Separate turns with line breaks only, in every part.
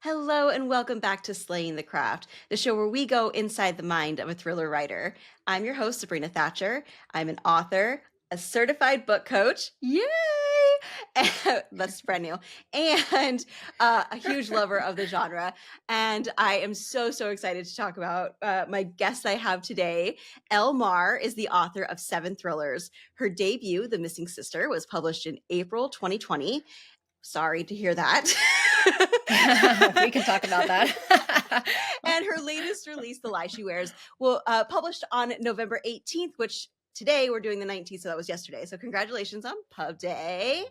Hello and welcome back to Slaying the Craft, the show where we go inside the mind of a thriller writer. I'm your host, Sabrina Thatcher. I'm an author, a certified book coach. Yay! That's brand new. And a huge lover of the genre. And I am so excited to talk about my guest I have today. Elle Marr is the author of 7 thrillers. Her debut, The Missing Sister, was published in April 2020. Sorry to hear that.
We can talk about that.
And her latest release, The Lie She Wears, will published on November 18th, which today we're doing the 19th, so that was yesterday. So congratulations on Pub Day.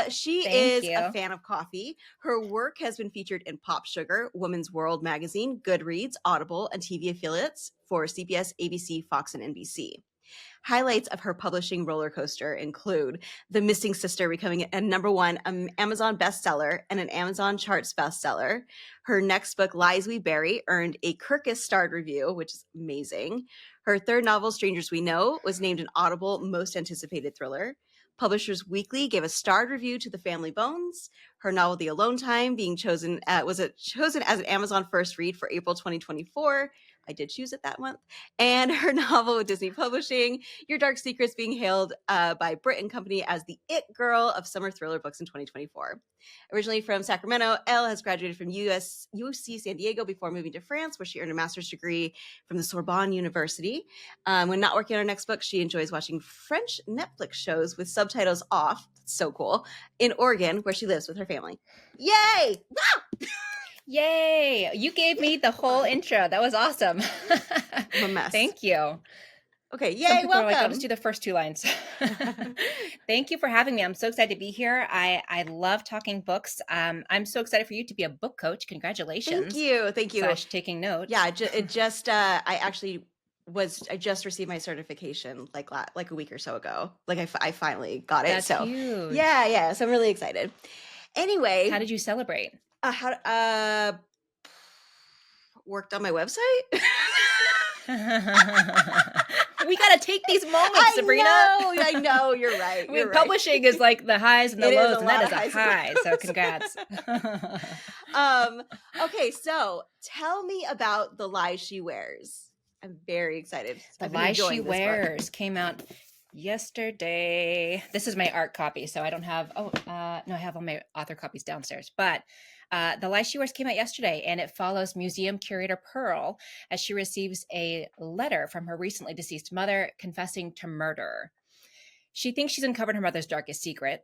She
Thank
is
you.
a fan of coffee. Her work has been featured in Pop Sugar, Women's World Magazine, Goodreads, Audible, and TV affiliates for CBS, ABC, Fox, and NBC. Highlights of her publishing roller coaster include The Missing Sister becoming a #1 Amazon bestseller and an Amazon Charts bestseller. Her next book, Lies We Bury, earned a Kirkus starred review, which is amazing. Her third novel, Strangers We Know, was named an Audible Most Anticipated Thriller. Publishers Weekly gave a starred review to The Family Bones. Her novel, The Alone Time, being chosen chosen as an Amazon First Read for April 2024. I did choose it that month. And her novel with Disney Publishing, Your Dark Secrets, being hailed by Brit and Company as the it girl of summer thriller books in 2024. Originally from Sacramento, Elle has graduated from UC San Diego before moving to France, where she earned a master's degree from the Sorbonne University. When not working on her next book, she enjoys watching French Netflix shows with subtitles off. That's so cool. In Oregon, where she lives with her family. Yay! Wow!
Yay! You gave me the whole intro. That was awesome.
I'm a mess.
Thank you.
Okay, yay,
Some people
welcome.
are like, I'll just do the first 2 lines. Thank you for having me. I'm so excited to be here. I love talking books. I'm so excited for you to be a book coach. Congratulations.
Thank you.
/ taking notes.
Yeah, it just I just received my certification like a week or so ago. Like I finally got it.
That's
so
huge.
Yeah. So I'm really excited. Anyway,
How did you celebrate?
Worked on my website.
We got to take these moments, Sabrina.
I know. You're right.
Publishing is like the highs and the
It
lows,
is
and that is
a
a high. So congrats.
Okay, so tell me about The Lie She Wears. I'm very excited.
The Lie She Wears came out yesterday. This is my art copy, so I don't have. No, I have all my author copies downstairs. But The Lie She Wears came out yesterday, and it follows museum curator Pearl as she receives a letter from her recently deceased mother confessing to murder. She thinks she's uncovered her mother's darkest secret,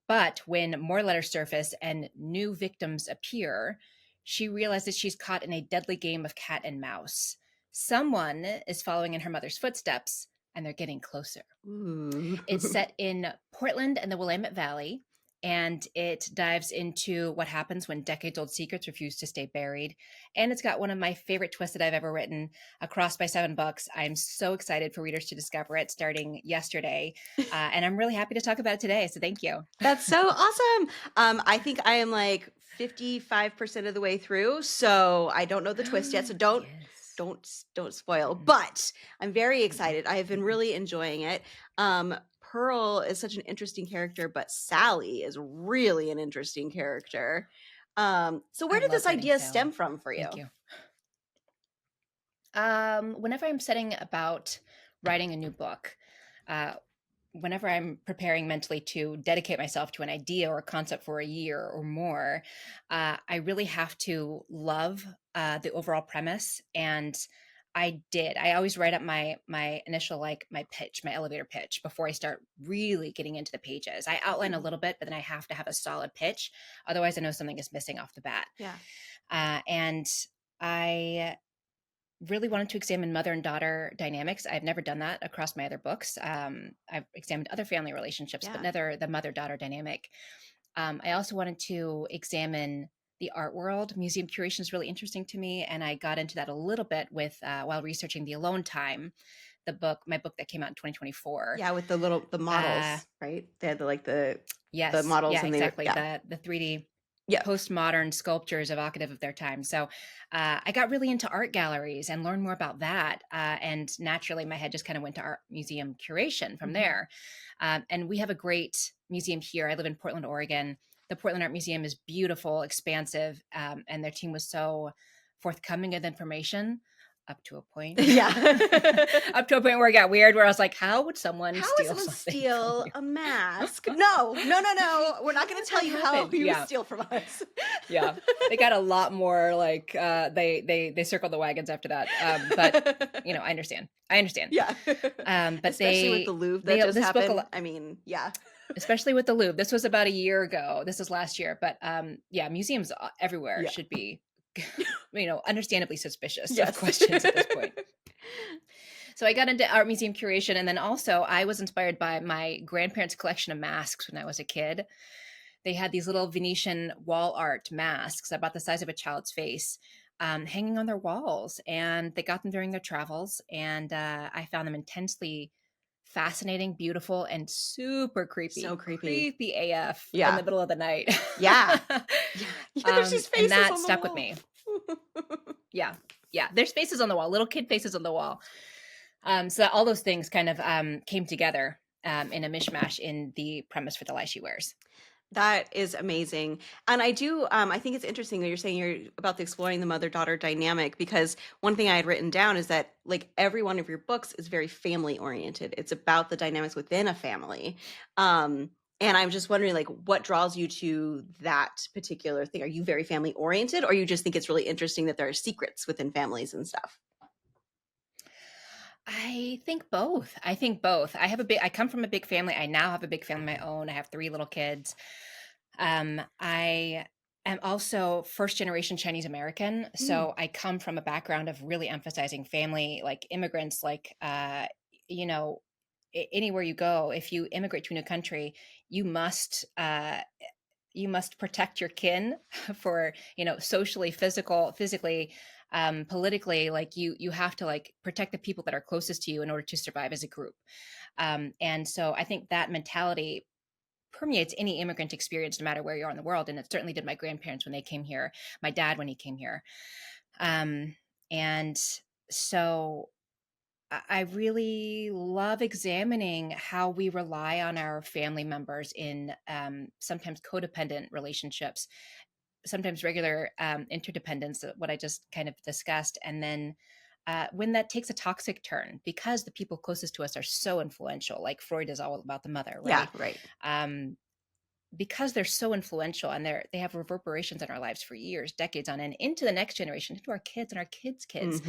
but when more letters surface and new victims appear, she realizes she's caught in a deadly game of cat and mouse. Someone is following in her mother's footsteps, and they're getting closer.
Ooh.
It's set in Portland and the Willamette Valley, and it dives into what happens when decades-old secrets refuse to stay buried. And it's got one of my favorite twists that I've ever written, across by $7. I'm so excited for readers to discover it starting yesterday, and I'm really happy to talk about it today, so thank you.
That's so awesome. I think I am like 55% of the way through, so I don't know the twist yet, so don't spoil, but I'm very excited. I have been really enjoying it. Pearl is such an interesting character, but Sally is really an interesting character. So where did this idea stem from for you?
Thank you. Whenever I'm setting about writing a new book, whenever I'm preparing mentally to dedicate myself to an idea or a concept for a year or more, I really have to love the overall premise. And I always write up my initial, my pitch, my elevator pitch before I start really getting into the pages. I outline a little bit, but then I have to have a solid pitch. Otherwise I know something is missing off the bat.
Yeah.
And I really wanted to examine mother and daughter dynamics. I've never done that across my other books. I've examined other family relationships, but never the mother-daughter dynamic. I also wanted to examine the art world. Museum curation is really interesting to me, and I got into that a little bit with while researching The Alone Time, my book that came out in 2024.
Yeah, with the models, right? They had the models.
Yeah,
and
exactly. The 3D postmodern sculptures evocative of their time. So I got really into art galleries and learned more about that. And naturally, my head just kind of went to art museum curation from there. And we have a great museum here. I live in Portland, Oregon. the Portland Art Museum is beautiful, expansive, and their team was so forthcoming with information up to a point.
Yeah.
Up to a point where it got weird, where I was like, how would someone
How would
steal
someone
something
steal
from you?
a mask? No. We're not going to tell you how
happened?
you
Yeah.
steal from us.
Yeah, they got a lot more like they circled the wagons after that. But I understand.
Yeah.
But
Especially with the Louvre that just
this book
happened. I mean, yeah.
especially with the Louvre. This was about a year ago. This was last year, but yeah, museums everywhere
Yeah.
should be understandably suspicious
Yes.
of questions at this point. So I got into art museum curation, and then also I was inspired by my grandparents' collection of masks when I was a kid. They had these little Venetian wall art masks about the size of a child's face, hanging on their walls, and they got them during their travels. And I found them intensely fascinating, beautiful, and super creepy.
So creepy.
Creepy AF in
Yeah.
the middle of the night.
Yeah. There's these faces
and that
on the
stuck with
wall.
me. Yeah. There's faces on the wall, little kid faces on the wall. So all those things kind of came together in a mishmash in the premise for The Lie She Wears.
That is amazing. And I do, I think it's interesting that you're saying you're about the exploring the mother-daughter dynamic, because one thing I had written down is that like every one of your books is very family oriented. It's about the dynamics within a family. And I'm just wondering, like, what draws you to that particular thing? Are you very family oriented, or you just think it's really interesting that there are secrets within families and stuff?
I think both. I come from a big family. I now have a big family of my own. I have 3 little kids. I am also first generation Chinese American. So I come from a background of really emphasizing family, like immigrants, like, anywhere you go, if you immigrate to a new country, you must, protect your kin for, socially, physically, politically, like you have to like protect the people that are closest to you in order to survive as a group. And so I think that mentality permeates any immigrant experience, no matter where you are in the world. And it certainly did my grandparents when they came here, my dad when he came here. And so I really love examining how we rely on our family members in sometimes codependent relationships, sometimes regular interdependence, what I just kind of discussed. And then when that takes a toxic turn, because the people closest to us are so influential, like Freud is all about the mother, right?
Yeah, right.
Because they're so influential and they have reverberations in our lives for years, decades on end, into the next generation, into our kids and our kids' kids.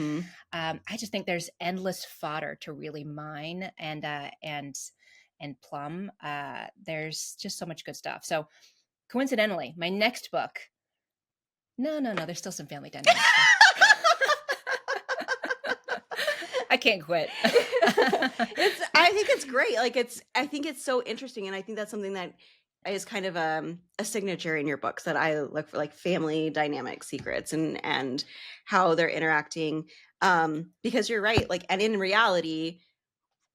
I just think there's endless fodder to really mine and plumb. There's just so much good stuff. So coincidentally, my next book, no, there's still some family dynamics. I can't quit.
I think it's great. Like I think it's so interesting, and I think that's something that is kind of a signature in your books, that I look for, like family dynamic secrets and how they're interacting. Because you're right, like, and in reality,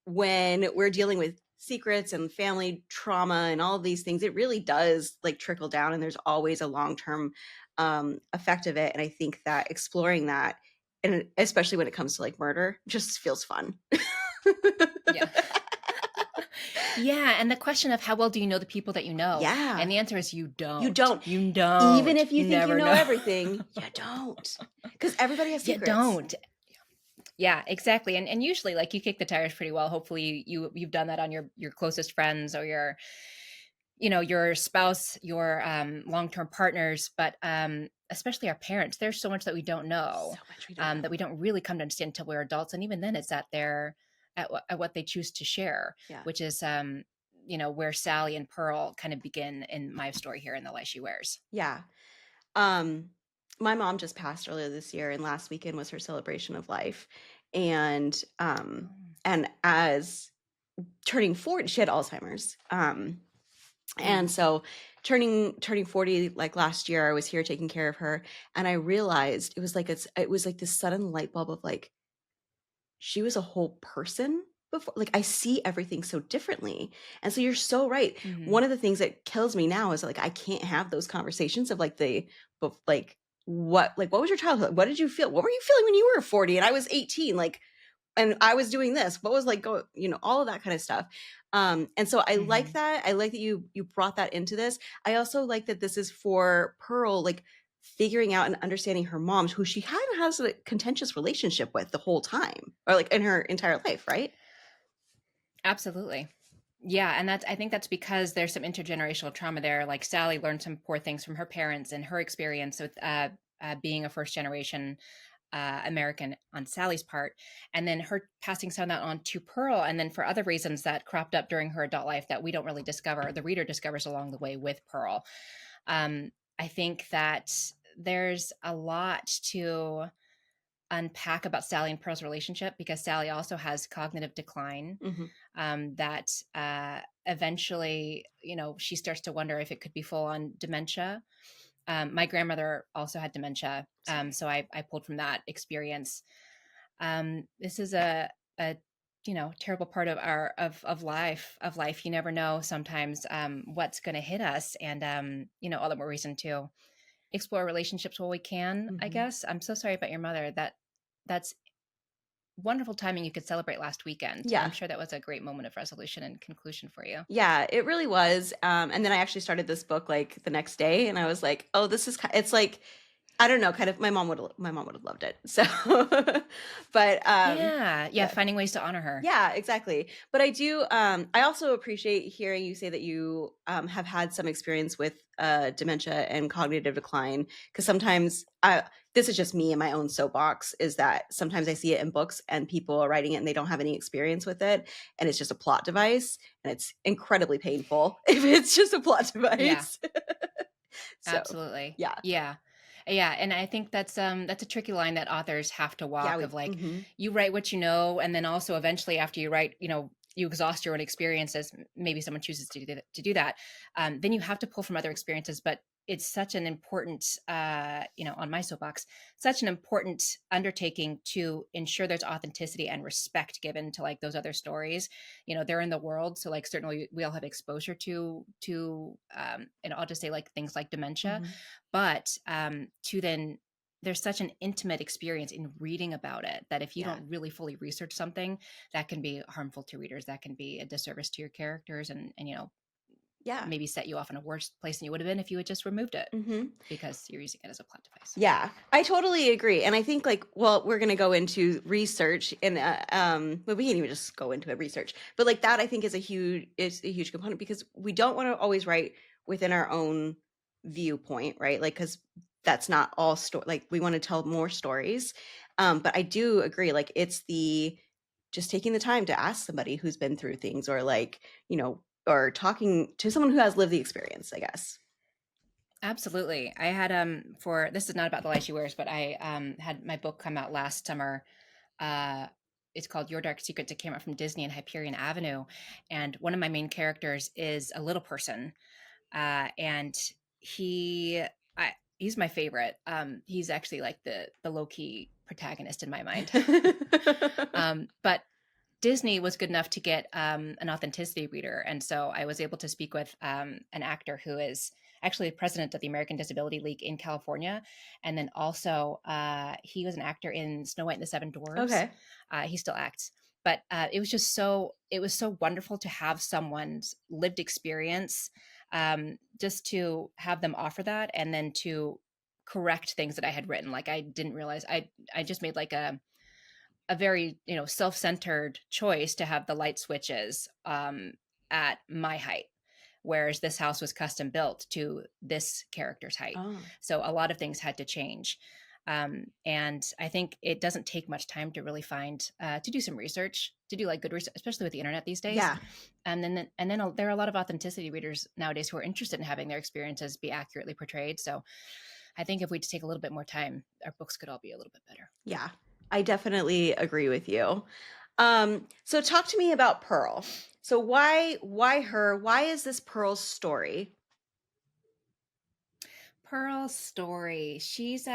when we're dealing with secrets and family trauma and all of these things, it really does like trickle down, and there's always a long-term effect of it. And I think that exploring that, and especially when it comes to like murder, just feels fun.
Yeah. Yeah, and the question of how well do you know the people that you know?
Yeah.
And the answer is you don't.
You don't.
You don't.
Even if you think
never
you know everything, you don't. Because everybody has secrets.
You don't. Yeah, exactly. And usually, like, you kick the tires pretty well. Hopefully you've done that on your closest friends or your spouse, your long-term partners, but especially our parents. There's so much that we don't know,
So much we don't know.
that we don't really come to understand until we're adults. And even then, it's at what they choose to share,
Yeah.
which is where Sally and Pearl kind of begin in my story here in The Lie She Wears.
Yeah. My mom just passed earlier this year, and last weekend was her celebration of life. And as turning 40, she had Alzheimer's. And so turning 40, like last year, I was here taking care of her, and I realized it was like this sudden light bulb of like, she was a whole person before. Like, I see everything so differently. And so you're so right. One of the things that kills me now is like, I can't have those conversations of like what was your childhood? What did you feel? What were you feeling when you were 40 and I was 18? Like, and I was doing this. What was like, all of that kind of stuff. And so I like
Hmm.
that. I like that you brought that into this. I also like that this is for Pearl, like figuring out and understanding her mom, who she kind of has a contentious relationship with the whole time, or like in her entire life, right?
Absolutely. Yeah, and I think that's because there's some intergenerational trauma there. Like Sally learned some poor things from her parents and her experience with being a first generation American on Sally's part, and then her passing some of that on to Pearl, and then for other reasons that cropped up during her adult life that we don't really discover, the reader discovers along the way with Pearl. Um, I think that there's a lot to unpack about Sally and Pearl's relationship because Sally also has cognitive decline
Hmm.
that eventually, she starts to wonder if it could be full on dementia. My grandmother also had dementia,
Sorry.
so I pulled from that experience. This is a terrible part of our of life. You never know sometimes what's going to hit us, and all the more reason to explore relationships while we can. I
Hmm.
guess I'm so sorry about your mother. That's wonderful timing. You could celebrate last weekend. I'm
Yeah.
sure that was a great moment of resolution and conclusion for you.
Yeah, it really was. And then I actually started this book like the next day, and I was like, "Oh, this is it's like I don't know, kind of my mom would have loved it." So, but
Yeah,
yeah,
finding ways to honor her.
yeah, exactly. But I do. I also appreciate hearing you say that you have had some experience with dementia and cognitive decline, because sometimes this is just me in my own soapbox. Is that sometimes I see it in books and people are writing it and they don't have any experience with it, and it's just a plot device, and it's incredibly painful if it's just a plot
Yeah,
device. So,
absolutely.
yeah,
Yeah. Yeah, and I think that's a tricky line that authors have to
yeah,
walk
we.
of like
Hmm.
you write what you know and then also eventually after you write, you exhaust your own experiences, maybe someone chooses to do that. Then you have to pull from other experiences, but it's such an important on my soapbox, such an important undertaking to ensure there's authenticity and respect given to like those other stories. They're in the world, so like certainly we all have exposure to and I'll just say like things like dementia,
Hmm.
but to then there's such an intimate experience in reading about it that if you
Yeah,
don't really fully research something, that can be harmful to readers, that can be a disservice to your characters, and
yeah.
maybe set you off in a worse place than you would have been if you had just removed it
Hmm.
because you're using it as a plot device.
Yeah, I totally agree. And I think like, well, we're going to go into research and but we can't even just go into a research. But like that I think is a huge component because we don't want to always write within our own viewpoint, right? Like cuz that's not all story, like we want to tell more stories. But I do agree like it's the just taking the time to ask somebody who's been through things or like, or talking to someone who has lived the experience, I guess.
Absolutely. I had for this is not about the light she wears, but I had my book come out last summer. uh it's called Your Dark Secrets. It came out from Disney and Hyperion Avenue, and one of my main characters is a little person, and he he's my favorite. He's actually like the low-key protagonist in my mind. But Disney was good enough to get an authenticity reader. And so I was able to speak with an actor who is actually the president of the American Disability League in California. And then also, he was an actor in Snow White and the Seven Dwarfs.
Okay.
He still acts. But it was so wonderful to have someone's lived experience, just to have them offer that and then to correct things that I had written. Like I didn't realize I just made like a very self-centered choice to have the light switches at my height, whereas this house was custom built to this character's height,
Oh.
so a lot of things had to change. And I think it doesn't take much time to really find to do some research, to do like good research, especially with the internet these days.
Yeah.
And then there are a lot of authenticity readers nowadays who are interested in having their experiences be accurately portrayed. So I think if we just take a little bit more time, our books could all be a little bit better.
Yeah, I definitely agree with you. So talk to me about Pearl. So why her? Why is this Pearl's story?
Pearl's story. She's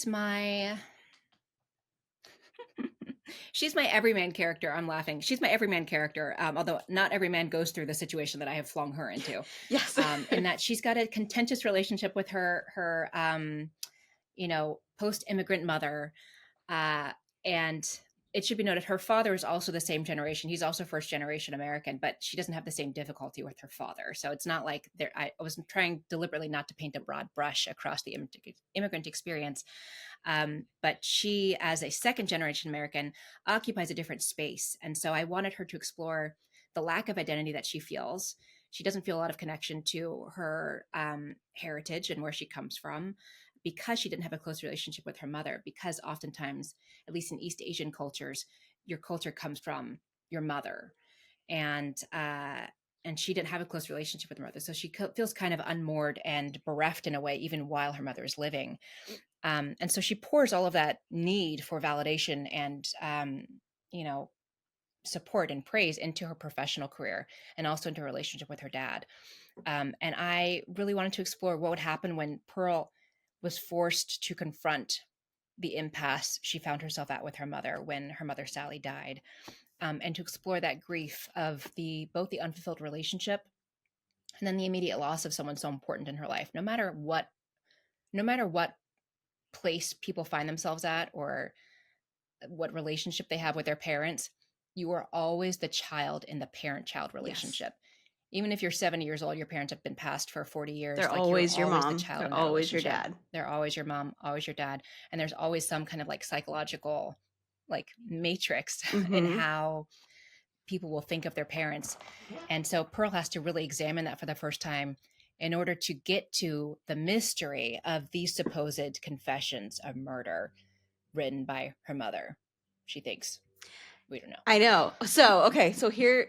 my she's my everyman character. I'm laughing. She's my everyman character. Although not every man goes through the situation that I have flung her into.
Yes.
In that she's got a contentious relationship with her post immigrant mother, uh, and it should be noted her father is also the same generation. He's also first generation American, but she doesn't have the same difficulty with her father. So it's not like there. I was trying deliberately not to paint a broad brush across the immigrant experience. But she, as a second generation American, occupies a different space. And so I wanted her to explore the lack of identity that she feels. She doesn't feel a lot of connection to her heritage and where she comes from, because she didn't have a close relationship with her mother, because oftentimes, at least in East Asian cultures, your culture comes from your mother. And she didn't have a close relationship with her mother. So she feels kind of unmoored and bereft in a way, even while her mother is living. And so she pours all of that need for validation and, support and praise into her professional career, and also into her relationship with her dad. And I really wanted to explore what would happen when Pearl was forced to confront the impasse she found herself at with her mother when her mother Sally died, and to explore that grief of both the unfulfilled relationship and then the immediate loss of someone so important in her life. No matter what place people find themselves at, or what relationship they have with their parents, you are always the child in the parent-child relationship. Yes. Even if you're 70 years old, your parents have been passed for 40 years.
They're always your mom.
The child.
They're
in that
always your dad.
They're always your mom, always your dad. And there's always some kind of like psychological like matrix in how people will think of their parents. And so Pearl has to really examine that for the first time in order to get to the mystery of these supposed confessions of murder written by her mother. She thinks. We don't know.
I know. So, okay. So here,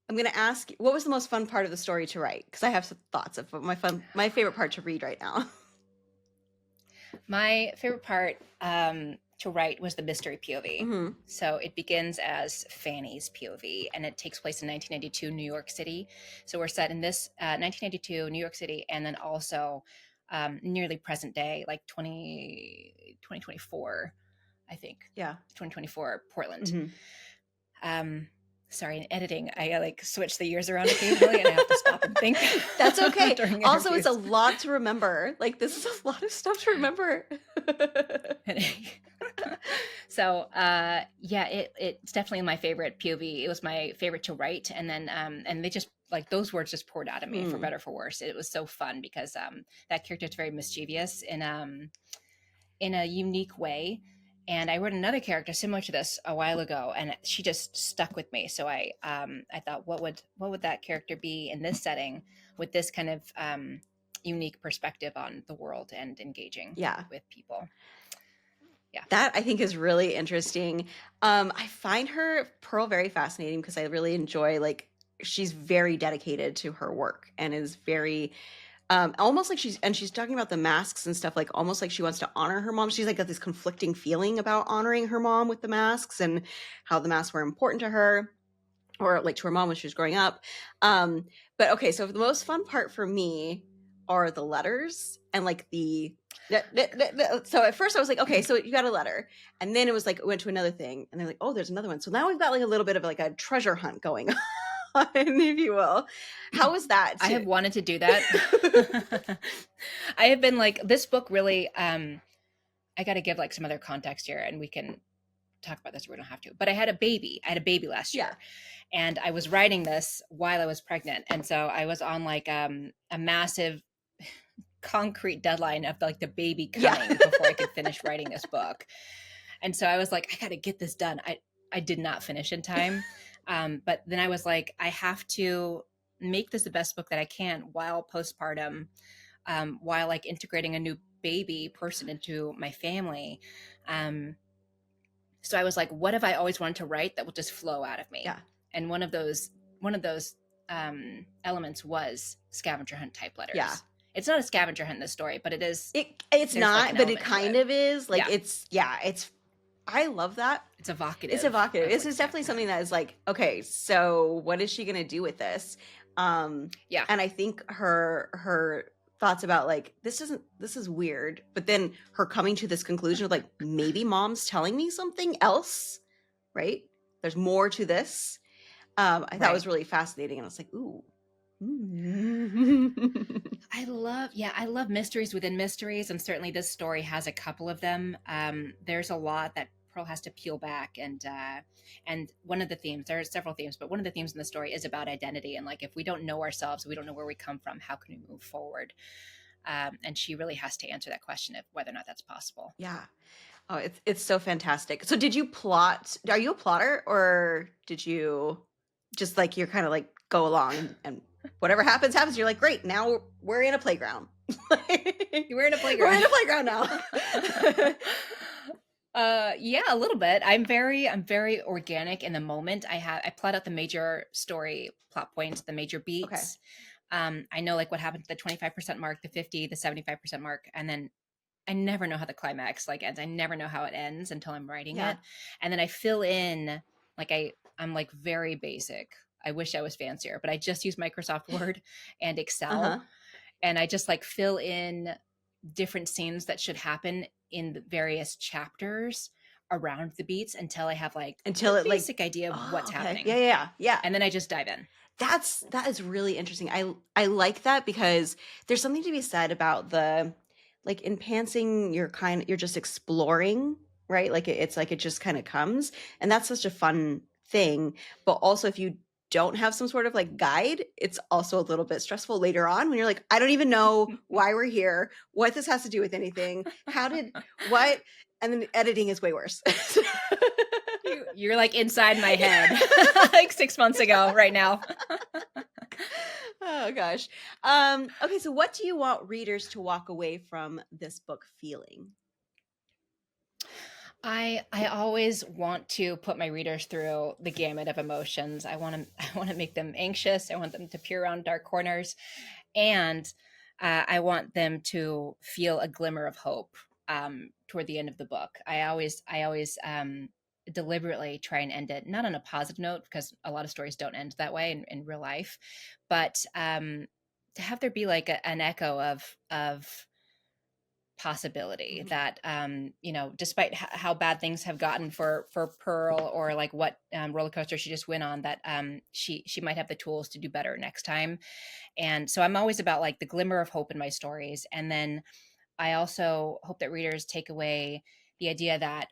I'm going to ask, what was the most fun part of the story to write? Because I have some thoughts of my favorite part to read right now.
My favorite part to write was the mystery POV. So it begins as Fanny's POV, and it takes place in 1992 New York City. So we're set in this 1992 New York City, and then also nearly present day, like 2024, I think.
Yeah.
2024 Portland. Sorry, in editing, I like switch the years around occasionally, and I have to stop and think.
That's okay. Also, it's a lot to remember. Like, this is a lot of stuff to remember.
So, it's definitely my favorite POV. It was my favorite to write, and then and they just like those words just poured out of me for better or for worse. It was so fun because that character is very mischievous in a unique way. And I wrote another character similar to this a while ago, and she just stuck with me. So I thought, what would that character be in this setting with this kind of unique perspective on the world and engaging with people? Yeah,
that I think is really interesting. I find Pearl very fascinating because I really enjoy, like, she's very dedicated to her work and is very almost like she's talking about the masks and stuff, like almost like she wants to honor her mom. She's like got this conflicting feeling about honoring her mom with the masks and how the masks were important to her, or like to her mom when she was growing up. But okay, so the most fun part for me are the letters and like so at first I was like, okay, so you got a letter, and then it was like it went to another thing, and they're like, oh, there's another one. So now we've got like a little bit of like a treasure hunt going on. If you will. How was that?
I have wanted to do that. I have been like, this book really, I got to give like some other context here, and we can talk about this or we don't have to, but I had a baby last year, and I was writing this while I was pregnant. And so I was on like a massive concrete deadline of like the baby coming before I could finish writing this book. And so I was like, I got to get this done. I did not finish in time. But then I was like, I have to make this the best book that I can while postpartum, while like integrating a new baby person into my family. So I was like, what have I always wanted to write that will just flow out of me?
Yeah.
And one of those elements was scavenger hunt type letters.
Yeah.
It's not a scavenger hunt in this story, but it is.
It's not, like but it kind of is. Like it's I love that.
It's evocative.
It's evocative. This is definitely something that is like, okay, so what is she going to do with this? And I think her thoughts about like, this is weird, but then her coming to this conclusion of like, maybe mom's telling me something else, right? There's more to this. I thought was really fascinating, and I was like, ooh.
I love mysteries within mysteries, and certainly this story has a couple of them. There's a lot that Pearl has to peel back, and one of the themes, there are several themes, but one of the themes in the story is about identity, and like if we don't know ourselves, we don't know where we come from, how can we move forward? And she really has to answer that question of whether or not that's possible.
Yeah. Oh, it's so fantastic. So did you plot? Are you a plotter, or did you just like you're kind of like go along and whatever happens happens? You're like, great, now we're in a playground.
We're in a
We're
playground.
in a playground now.
Yeah, a little bit. I'm very organic in the moment. I plot out the major story plot points, the major
Okay.
beats. I know like what happened to the 25% mark, the 50, the 75% mark, and then I never know how the climax like ends. I never know how it ends until I'm writing
Yeah.
it. And then I fill in like I'm like very basic. I wish I was fancier, but I just use Microsoft Word and Excel,
Uh-huh.
and I just like fill in different scenes that should happen in the various chapters around the beats until I have like a
Until it like,
basic idea of
oh,
what's
okay. Yeah,
happening.
yeah, yeah.
And then I just dive in.
That is really interesting. I like that because there's something to be said about the like in pantsing you're just exploring, right? Like it's like it just kind of comes, and that's such a fun thing. But also if you don't have some sort of like guide, it's also a little bit stressful later on when you're like, I don't even know why we're here, what this has to do with anything, what, and then editing is way worse.
You're like inside my head like 6 months ago right now.
Oh gosh. Okay, so what do you want readers to walk away from this book feeling?
I always want to put my readers through the gamut of emotions. I want to I want to make them anxious. I want them to peer around dark corners, and I want them to feel a glimmer of hope toward the end of the book. I always deliberately try and end it not on a positive note, because a lot of stories don't end that way in real life, but to have there be like an echo of possibility
Mhm.
that despite how bad things have gotten for Pearl, or like what roller coaster she just went on, that she might have the tools to do better next time. And so I'm always about like the glimmer of hope in my stories. And then I also hope that readers take away the idea that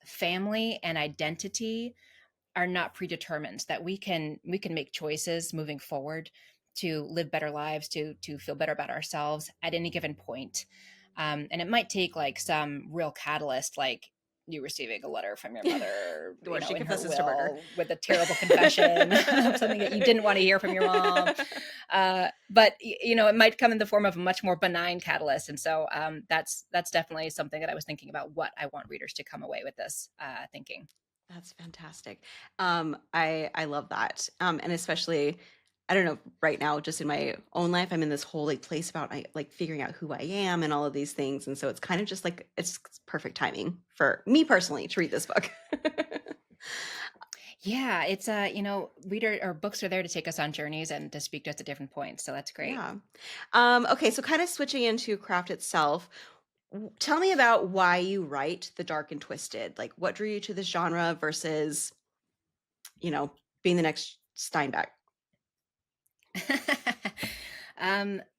family and identity are not predetermined, that we can make choices moving forward to live better lives, to feel better about ourselves at any given point. And it might take like some real catalyst, like you receiving a letter from your mother,
Or she
in her
confesses to murder.
will with a terrible confession of something that you didn't want to hear from your mom. But it might come in the form of a much more benign catalyst. And so that's definitely something that I was thinking about, what I want readers to come away with this thinking.
That's fantastic. I love that. And especially, I don't know, right now, just in my own life, I'm in this whole like place about like figuring out who I am and all of these things. And so it's kind of just like it's perfect timing for me personally to read this book.
Yeah, it's reader or books are there to take us on journeys and to speak to us at different points. So that's great.
Yeah. Okay, so kind of switching into craft itself, tell me about why you write the dark and twisted. Like what drew you to this genre versus, being the next Steinbeck?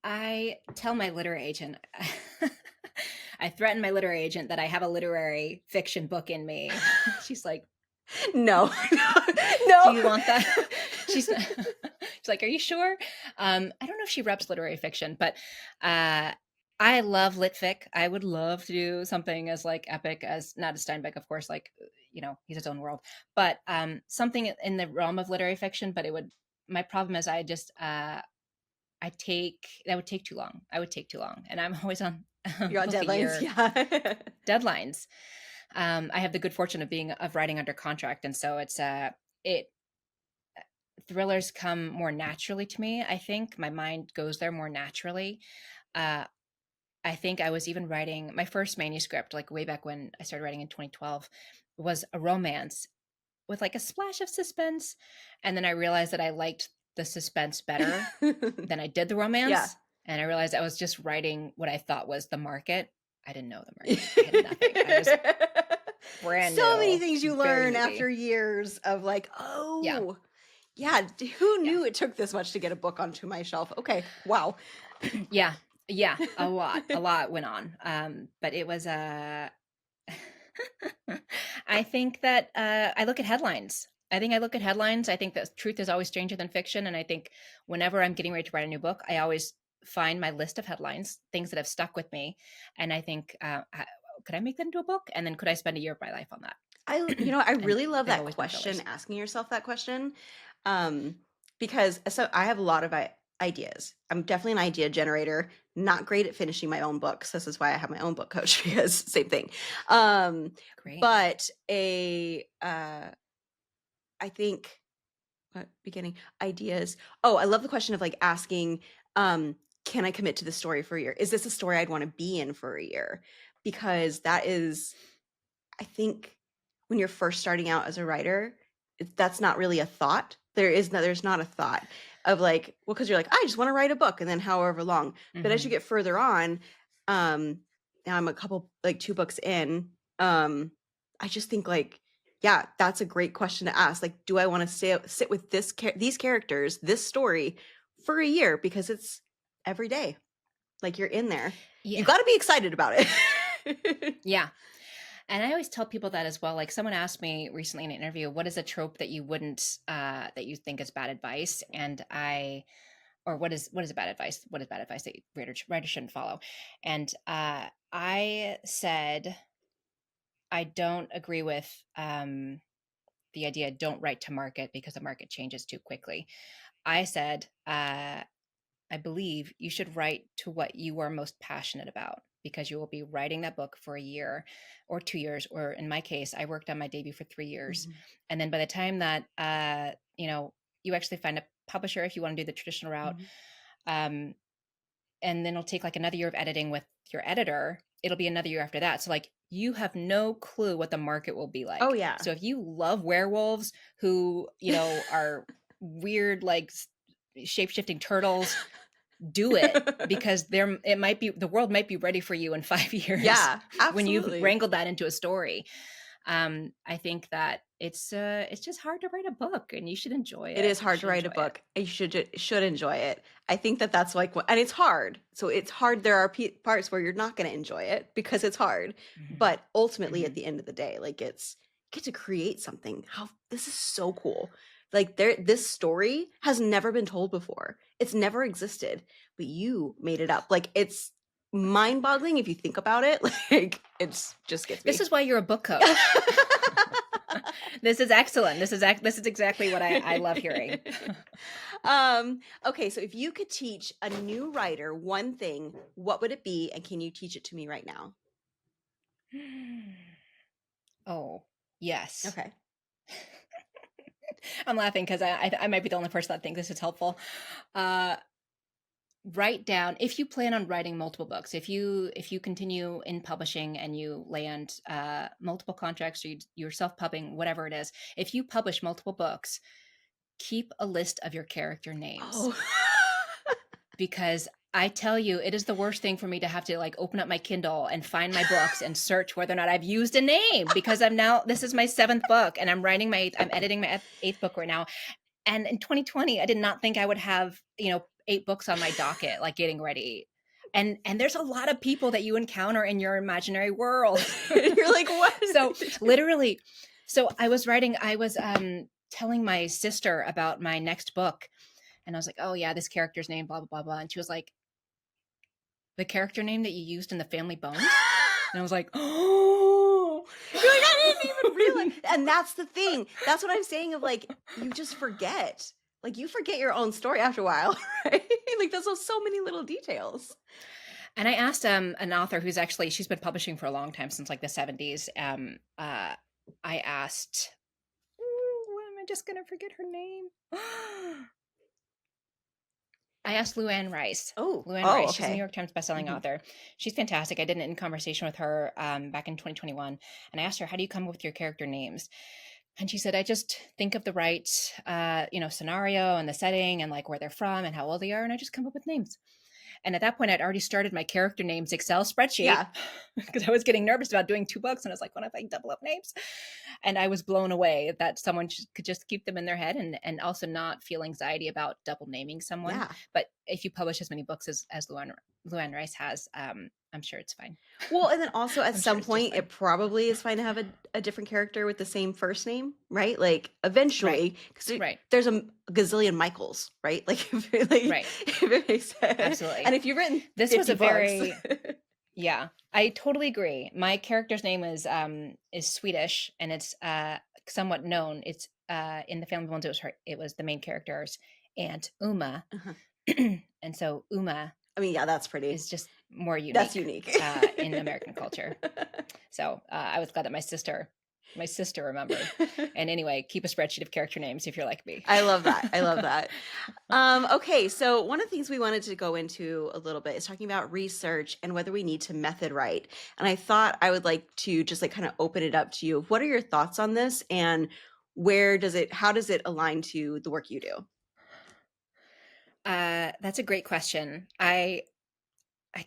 I tell my literary agent, I threaten my literary agent that I have a literary fiction book in me. She's like,
No,
"Do you
no.
want that?" She's she's like, "Are you sure?" I don't know if she reps literary fiction, but I love lit fic. I would love to do something as like epic as, not as Steinbeck, of course, like he's his own world, but something in the realm of literary fiction. But my problem is that would take too long. I would take too long, and I'm always on
You're on deadlines,
multi-year
yeah.
deadlines. I have the good fortune of writing under contract, and so it thrillers come more naturally to me. I think my mind goes there more naturally. Uh, I think I was even writing my first manuscript, like way back when I started writing in 2012, was a romance with like a splash of suspense, and then I realized that I liked the suspense better than I did the
Yeah.
romance. And I realized I was just writing what I thought was the market. I didn't know the market. I had nothing. I was brand
So many
new,
things you
very
learn
newbie.
after years of like,
Yeah.
oh, yeah, who
Yeah.
knew it took this much to get a book onto my shelf? Okay, wow.
Yeah. Yeah. A lot went on. But it was, I think that I look at headlines. I look at headlines. I think that truth is always stranger than fiction. And I think whenever I'm getting ready to write a new book, I always find my list of headlines, things that have stuck with me. And I think, could I make that into a book? And then could I spend a year of my life on that?
I
And
really love
they've
that
always been
question,
fillers.
asking yourself that question. Um, because so I have a lot of ideas. I'm definitely an idea generator, not great at finishing my own books. This is why I have my own book coach because same thing. Um,
Great.
but I think beginning ideas. Oh, I love the question of like asking, can I commit to the story for a year? Is this a story I'd want to be in for a year? Because that is, I think when you're first starting out as a writer, that's not really a thought. There's not a thought of like, well, because you're like, I just want to write a book and then however long. But as you
Hmm.
get further on, um, now I'm a couple like 2 books in, um, I just think like, yeah, that's a great question to ask. Like, do I want to sit with these characters, this story for a year because it's every day. Like you're in there. You
Yeah.
got to be excited about it.
Yeah. And I always tell people that as well. Like someone asked me recently in an interview, what is a trope that you wouldn't, that you think is bad advice? And or what is bad advice? What is bad advice that writers shouldn't follow? And I said, I don't agree with the idea, don't write to market because the market changes too quickly. I said, I believe you should write to what you are most passionate about because you will be writing that book for a year or 2 years, or in my case, I worked on my debut for 3 years.
Mhm,
And then by the time that, you actually find a publisher, if you want to do the traditional route,
mhm.
um, and then it'll take like another year of editing with your editor, it'll be another year after that. So like you have no clue what the market will be
Oh
like.
yeah.
So if you love werewolves who, are weird, like shape-shifting turtles, do it because the world might be ready for you in 5 years
Yeah,
when you've
absolutely.
wrangled that into a story. I think that it's just hard to write a book, and you should enjoy
It
it.
is
You
hard to
should
write a
enjoy it.
book. You should enjoy it. I think that that's like and it's hard. So it's hard. There are parts where you're not going to enjoy it because it's hard.
Hmm.
But ultimately, at
Hmm.
the end of the day, like get to create something. How this is so cool. Like this story has never been told before. It's never existed, but you made it up. Like it's mind-boggling if you think about it. Like it's just gets
This
me.
is why you're a book coach. This is excellent. This is exactly what I love hearing.
Okay, so if you could teach a new writer one thing, what would it be? And can you teach it to me right now?
Oh, yes.
Okay.
I'm laughing because I might be the only person that thinks this is helpful. Uh, Write down, if you plan on writing multiple books, if you continue in publishing and you land multiple contracts, or you're self-pubbing, whatever it is, if you publish multiple books, keep a list of your character names,
Oh.
because I tell you, it is the worst thing for me to have to like open up my Kindle and find my books and search whether or not I've used a name, because this is my 7th book, and I'm editing my 8th book right now. And in 2020, I did not think I would have, 8 books on my docket, like getting ready. And there's a lot of people that you encounter in your imaginary world.
You're like, what did I
So
do?
literally, I was telling my sister about my next book, and I was like, oh yeah, this character's name, blah, blah, blah, blah. And she was like, the character name that you used in the Family Bones? And I was like, oh.
You're like, I didn't even realize. And that's the thing. That's what I'm saying of like, you just forget. Like you forget your own story after a while, right? Like there's so many little details.
And I asked an author she's been publishing for a long time, since like the 70s. I asked, ooh, am I just gonna forget her name? I asked Luann Rice. Luann
Oh,
Rice. She's a New
okay.
York Times bestselling
Hmm.
author. She's fantastic. I did an in conversation with her back in 2021, and I asked her, "How do you come up with your character names?" And she said, "I just think of the right, scenario and the setting and like where they're from and how old they are, and I just come up with names." And at that point, I'd already started my character names Excel spreadsheet
Yeah.
because I was getting nervous about doing 2 books. And I was like, what if I double up names? And I was blown away that someone could just keep them in their head, and also not feel anxiety about double naming someone.
Yeah.
But if you publish as many books as Luann Rice has, I'm sure it's fine.
Well, and then also at
I'm sure
some
it's just
point,
fine.
it probably is fine to have a different character with the same first name, right? Like
Right.
eventually, because
Right.
there's a gazillion Michaels, right? Like,
Right.
if it makes sense. And
Absolutely.
if you've written
This was
50
a
books,
very Yeah, I totally agree. My character's name is Swedish, and it's somewhat known. It's in the Family Bones. It was the main character's aunt Uma,
uh-huh.
and so Uma
I mean, yeah, that's pretty.
is just more
That's
unique
unique.
in American culture. So I was glad that my sister remembered. And anyway, keep a spreadsheet of character names if you're like me.
I love that. I love that. Okay, so one of the things we wanted to go into a little bit is talking about research and whether we need to method write. And I thought I would like to just like kind of open it up to you. What are your thoughts on this, and how does it align to the work you do?
That's a great question. I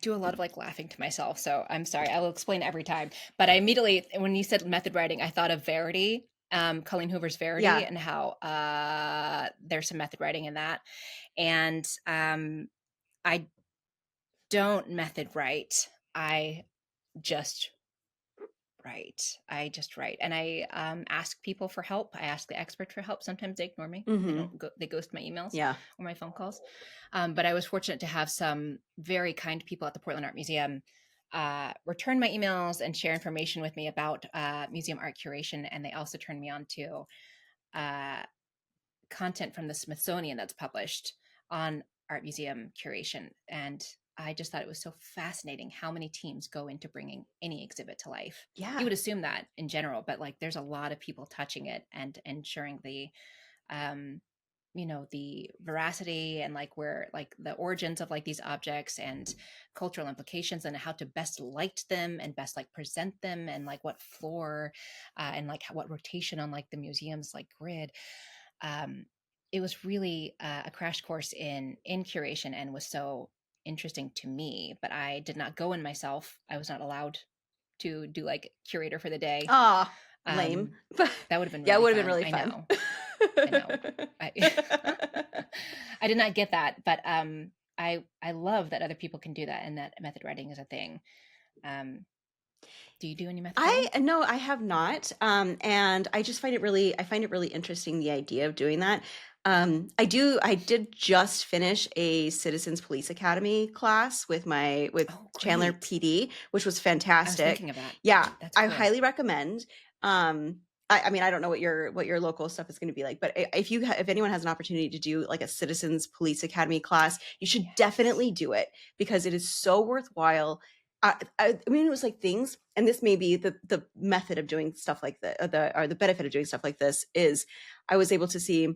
do a lot of like laughing to myself, so I'm sorry. I will explain every time. But I immediately, when you said method writing, I thought of Verity, Colleen Hoover's Verity,
Yeah.
and how there's some method writing in that. And I don't method write. I just I just write, and I ask people for help. I ask the expert for help. Sometimes they ignore me. They
Mm-hmm.
don't go. They ghost my emails
Yeah.
or my phone calls. But I was fortunate to have some very kind people at the Portland Art Museum return my emails and share information with me about museum art curation, and they also turned me on to uh, content from the Smithsonian that's published on art museum curation. And I just thought it was so fascinating how many teams go into bringing any exhibit to life.
Yeah.
You would assume that in general, but like there's a lot of people touching it and ensuring the um the veracity and like where like the origins of like these objects and cultural implications and how to best light them and best like present them and like what floor and like what rotation on like the museum's like grid. um, it was really a crash course in curation and was so interesting to me, but I did not go in myself. I was not allowed to do like curator for the day.
Ah, lame.
um, that would have been
Yeah, it
really
would have been
fun.
really
I
fun.
know. I know. I, I did not get that, but I love that other people can do that and that method writing is a thing. Do you do any method writing?
No, I have not. And I just I find it really interesting, the idea of doing that. I did just finish a Citizens Police Academy class with
Oh,
Chandler
great.
PD, which was
I was
fantastic.
thinking of that.
Yeah,
That's
I
cool.
highly recommend. I mean, I don't know what your local stuff is going to be like, but if anyone has an opportunity to do like a Citizens Police Academy class, you should definitely do it because it is so worthwhile. I mean, it was like things, and this may be the method of doing stuff like the benefit of doing stuff like this is I was able to see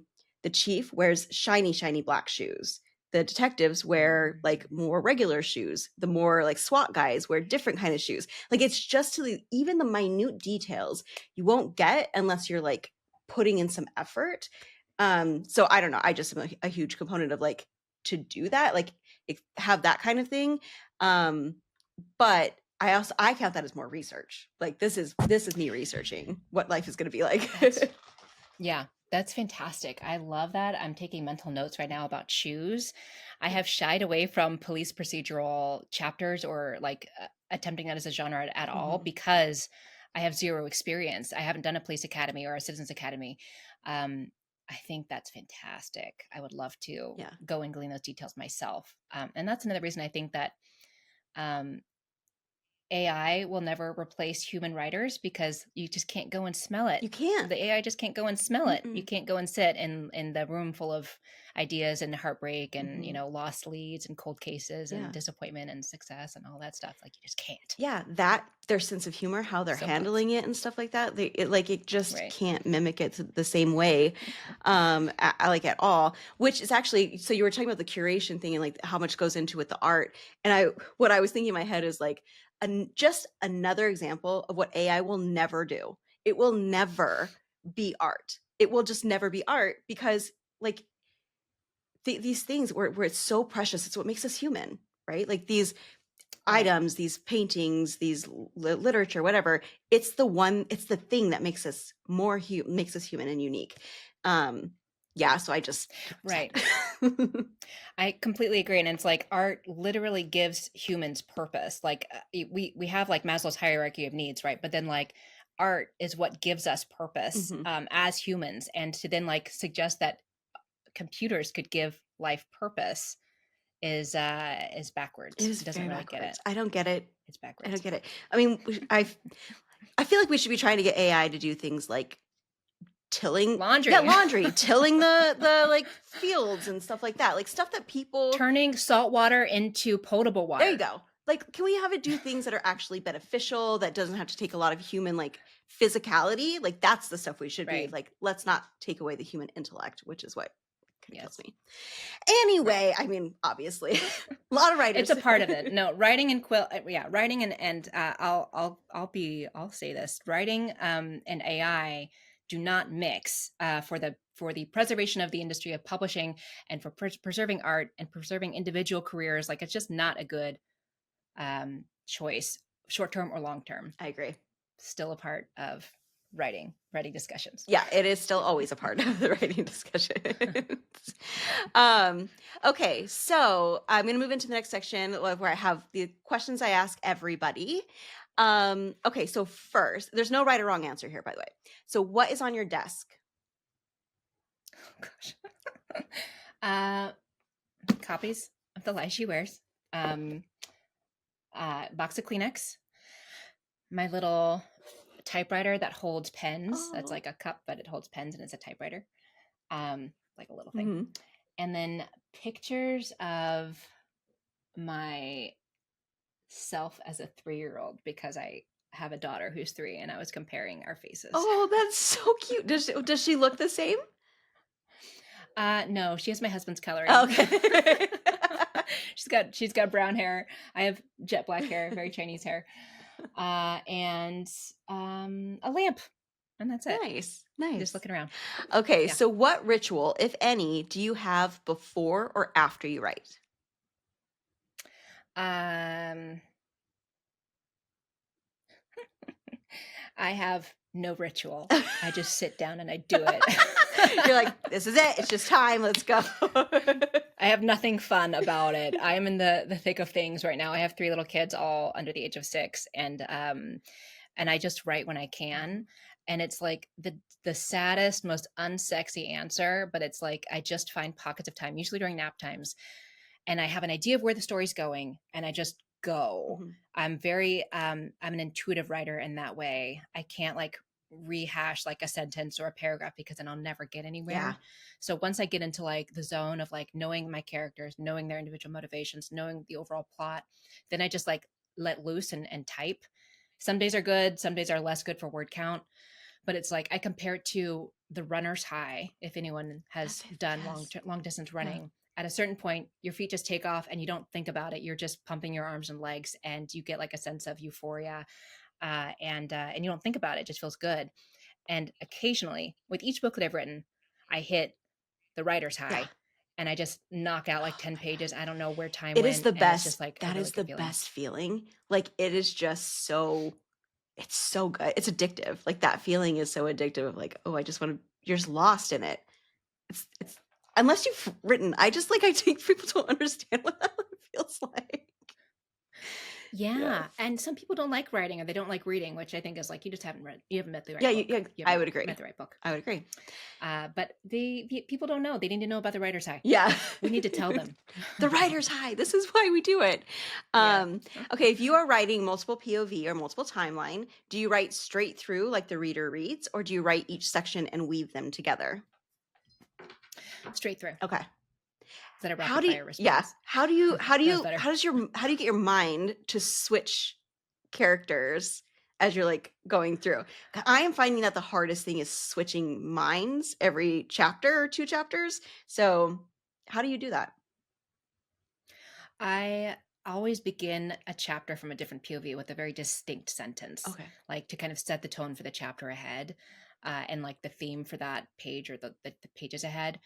the chief wears shiny black shoes. The detectives wear like more regular shoes. The more like SWAT guys wear different kind of shoes. Like it's just even the minute details you won't get unless you're like putting in some effort. So I don't know. I just am a huge component of like to do that, like have that kind of thing. But I count that as more research. Like this is me researching what life is going to be like.
Yeah, that's fantastic. I love that. I'm taking mental notes right now about shoes. I have shied away from police procedural chapters or like attempting that as a genre at all
Mhm.
because I have zero experience. I haven't done a police academy or a citizens academy. Um, I think that's fantastic. I would love to
Yeah.
go and glean those details myself. And that's another reason I think that um, AI will never replace human writers because you just can't go and smell it.
You can't.
The AI just can't go and smell it. You
Mm-mm.
can't go and sit in the room full of ideas and heartbreak and
Mhm.
lost leads and cold cases and
Yeah.
disappointment and success and all that stuff. Like you just can't.
Yeah, that their sense of humor, how they're
Soapbox.
handling it and stuff like that, it just
Right.
can't mimic it the same way, like at all. Which is actually, so you were talking about the curation thing and like how much goes into with the art, and what I was thinking in my head is like, just another example of what AI will never do. It will never be art. It will just never be art because like these things where it's so precious, it's what makes us human, right? Like these
Right.
items, these paintings, these literature, whatever. It's the thing that makes us makes us human and unique. Yeah. So I just
Right. I completely agree, and it's like art literally gives humans purpose. Like we have like Maslow's hierarchy of needs, right? But then like art is what gives us purpose
Mhm.
as humans, and to then like suggest that computers could give life purpose is
It
backwards.
is
It doesn't
very
really get
backwards.
it.
I don't get it.
It's
I don't
backwards.
get it. I mean, I feel like we should be trying to get AI to do things like tilling, yeah,
Laundry.
laundry, tilling the like fields and stuff like that, like stuff that people.
Turning salt water into potable
There you
water.
go. Like, can we have it do things that are actually beneficial, that doesn't have to take a lot of human like physicality? Like, that's the stuff we should be
Right.
like. Let's not take away the human intellect, which is what kind of kills
Yes.
me.
Right.
Anyway, I mean, obviously, a lot of
It's
writers.
a part of it. No, writing and yeah, writing and I'll say this. Writing and AI do not mix for the preservation of the industry of publishing and for preserving art and preserving individual careers. Like it's just not a good choice, short term or long term.
I agree.
Still a part of writing discussions.
Yeah, it is still always a part of the writing discussions. Okay, so I'm going to move into the next section where I have the questions I ask everybody. Okay, so first, there's no right or wrong answer here, by the way. So, what is on your desk?
Oh, gosh. Copies of The Lie She Wears. Box of Kleenex. My little typewriter that holds pens. That's
Oh.
like a cup, but it holds pens and it's a typewriter. Like a little thing.
Mhm.
And then pictures of my self as a 3-year-old because I have a daughter who's 3 and I was comparing our faces.
Oh, that's so cute. Does she look the same?
No, she has my husband's coloring.
Okay.
she's got brown hair. I have jet black hair, very Chinese hair. And a lamp. And that's it.
Nice. Nice.
Just looking around.
Okay,
Yeah.
so what ritual, if any, do you have before or after you write?
I have no ritual. I just sit down and I do it.
You're like, this is it. It's just time. Let's go.
I have nothing fun about it. I am in the thick of things right now. I have 3 little kids, all under the age of 6, and I just write when I can. And it's like the saddest, most unsexy answer, but it's like I just find pockets of time, usually during nap times, and I have an idea of where the story's going, and I just go.
Mhm.
I'm very I'm an intuitive writer in that way. I can't like rehash like a sentence or a paragraph because then I'll never get anywhere.
Yeah.
So once I get into like the zone of like knowing my characters, knowing their individual motivations, knowing the overall plot, then I just like let loose and type. Some days are good, some days are less good for word count, but it's like I compare it to the runner's high. If anyone has done long distance running, at a certain point, your feet just take off and you don't think about it. You're just pumping your arms and legs, and you get like a sense of euphoria, and you don't think about it. It just feels good. And occasionally, with each book that I've written, I hit the writer's high.
Yeah.
And I just knock out like 10 pages. I don't know where time
It
went.
is the
and
best.
It's just like
That
really
is the
good feeling.
best feeling. Like, it is just so, it's so good. It's addictive. Like, that feeling is so addictive of like, oh, I just want to, you're just lost in it. It's, unless you've written, I think people don't understand what that feels like.
Yeah. And some people don't like writing or they don't like reading, which I think is like you just haven't read, you haven't met the right
Yeah,
book.
yeah, I would agree.
Met the right book.
I would agree.
But the people don't know. They need to know about the writer's high.
Yeah.
We need to tell them.
The writer's high. This is why we do it.
Yeah.
Okay, if you are writing multiple POV or multiple timeline, do you write straight through like the reader reads, or do you write each section and weave them together?
Straight through.
Okay.
Is that a rapid fire response?
Yeah. How do you
better.
how do you get your mind to switch characters as you're like going through? I am finding that the hardest thing is switching minds every chapter or 2 chapters. So how do you do that?
I always begin a chapter from a different POV with a very distinct sentence.
Okay.
Like to kind of set the tone for the chapter ahead, and like the theme for that page or the pages ahead.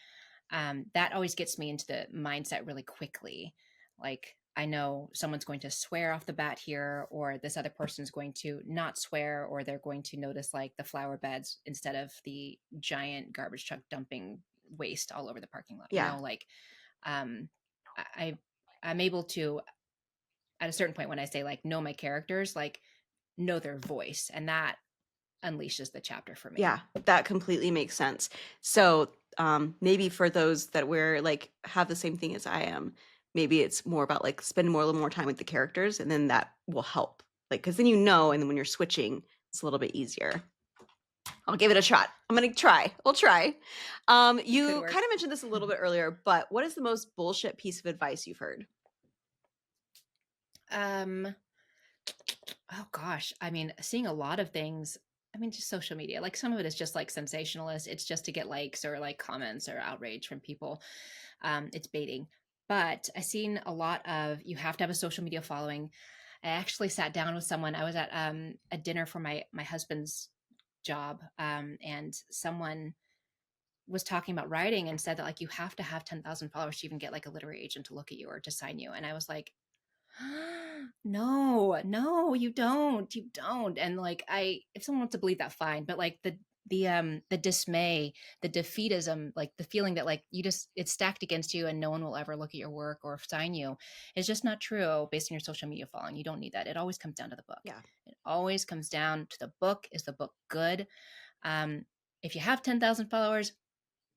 That always gets me into the mindset really quickly. Like I know someone's going to swear off the bat here, or this other person's going to not swear, or they're going to notice like the flower beds instead of the giant garbage truck dumping waste all over the parking lot.
Yeah.
You know, like um, I I'm able to, at a certain point, when I say like know my characters, like know their voice, and that unleashes the chapter for me.
Yeah, that completely makes sense. So maybe for those that we're like have the same thing as I am, maybe it's more about like spend more a little more time with the characters, and then that will help. Like, because then and then when you're switching, it's a little bit easier. I'll give it a shot. I'm gonna try. We'll try. You kind of mentioned this a little bit earlier, but what is the most bullshit piece of advice you've heard?
Oh gosh, I mean, seeing a lot of things. I mean, just social media. Like some of it is just like sensationalist. It's just to get likes or like comments or outrage from people. It's baiting. But I've seen a lot of you have to have a social media following. I actually sat down with someone. I was at a dinner for my husband's job, and someone was talking about writing and said that like you have to have 10,000 followers to even get like a literary agent to look at you or to sign you. And I was like, no, no, you don't. And like, if someone wants to believe that, fine. But like the dismay, the defeatism, like the feeling that like it's stacked against you and no one will ever look at your work or sign you is just not true based on your social media following. You don't need that. It always comes down to the book.
Yeah.
It always comes down to the book. Is the book good? If you have 10,000 followers,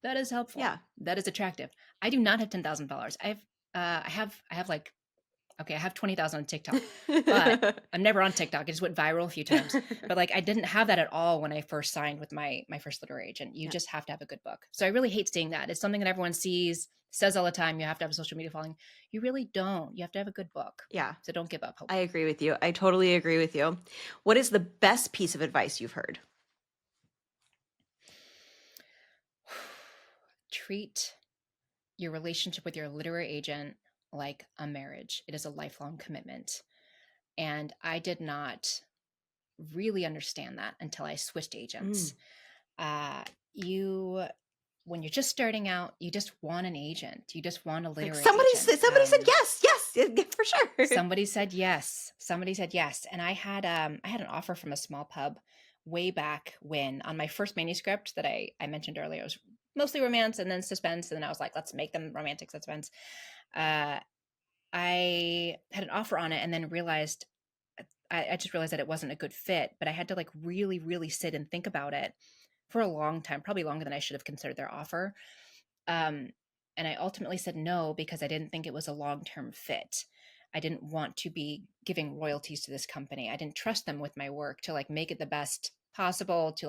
that is helpful.
Yeah.
That is attractive. I do not have 10,000 followers. I have like, okay, I have 20,000 on TikTok, but I'm never on TikTok. It just went viral a few times. But like, I didn't have that at all when I first signed with my first literary agent. You just have to have a good book. So I really hate seeing that. It's something that everyone sees, says all the time. You have to have a social media following. You really don't. You have to have a good book.
Yeah.
So don't give up hope.
I agree with you. I totally agree with you. What is the best piece of advice you've heard?
Treat your relationship with your literary agent like a marriage. It is a lifelong commitment. And I did not really understand that until I switched agents. When you're just starting out, you just want an agent. You just want a literary agent.
Somebody said yes, for sure.
Somebody said yes. And I had an offer from a small pub way back when, on my first manuscript that I mentioned earlier. It was mostly romance and then suspense, and then I was like, let's make them romantic suspense. I had an offer on it, and then realized I just realized that it wasn't a good fit. But I had to like really, really sit and think about it for a long time, probably longer than I should have considered their offer. And I ultimately said no because I didn't think it was a long-term fit. I didn't want to be giving royalties to this company. I didn't trust them with my work to like make it the best possible, to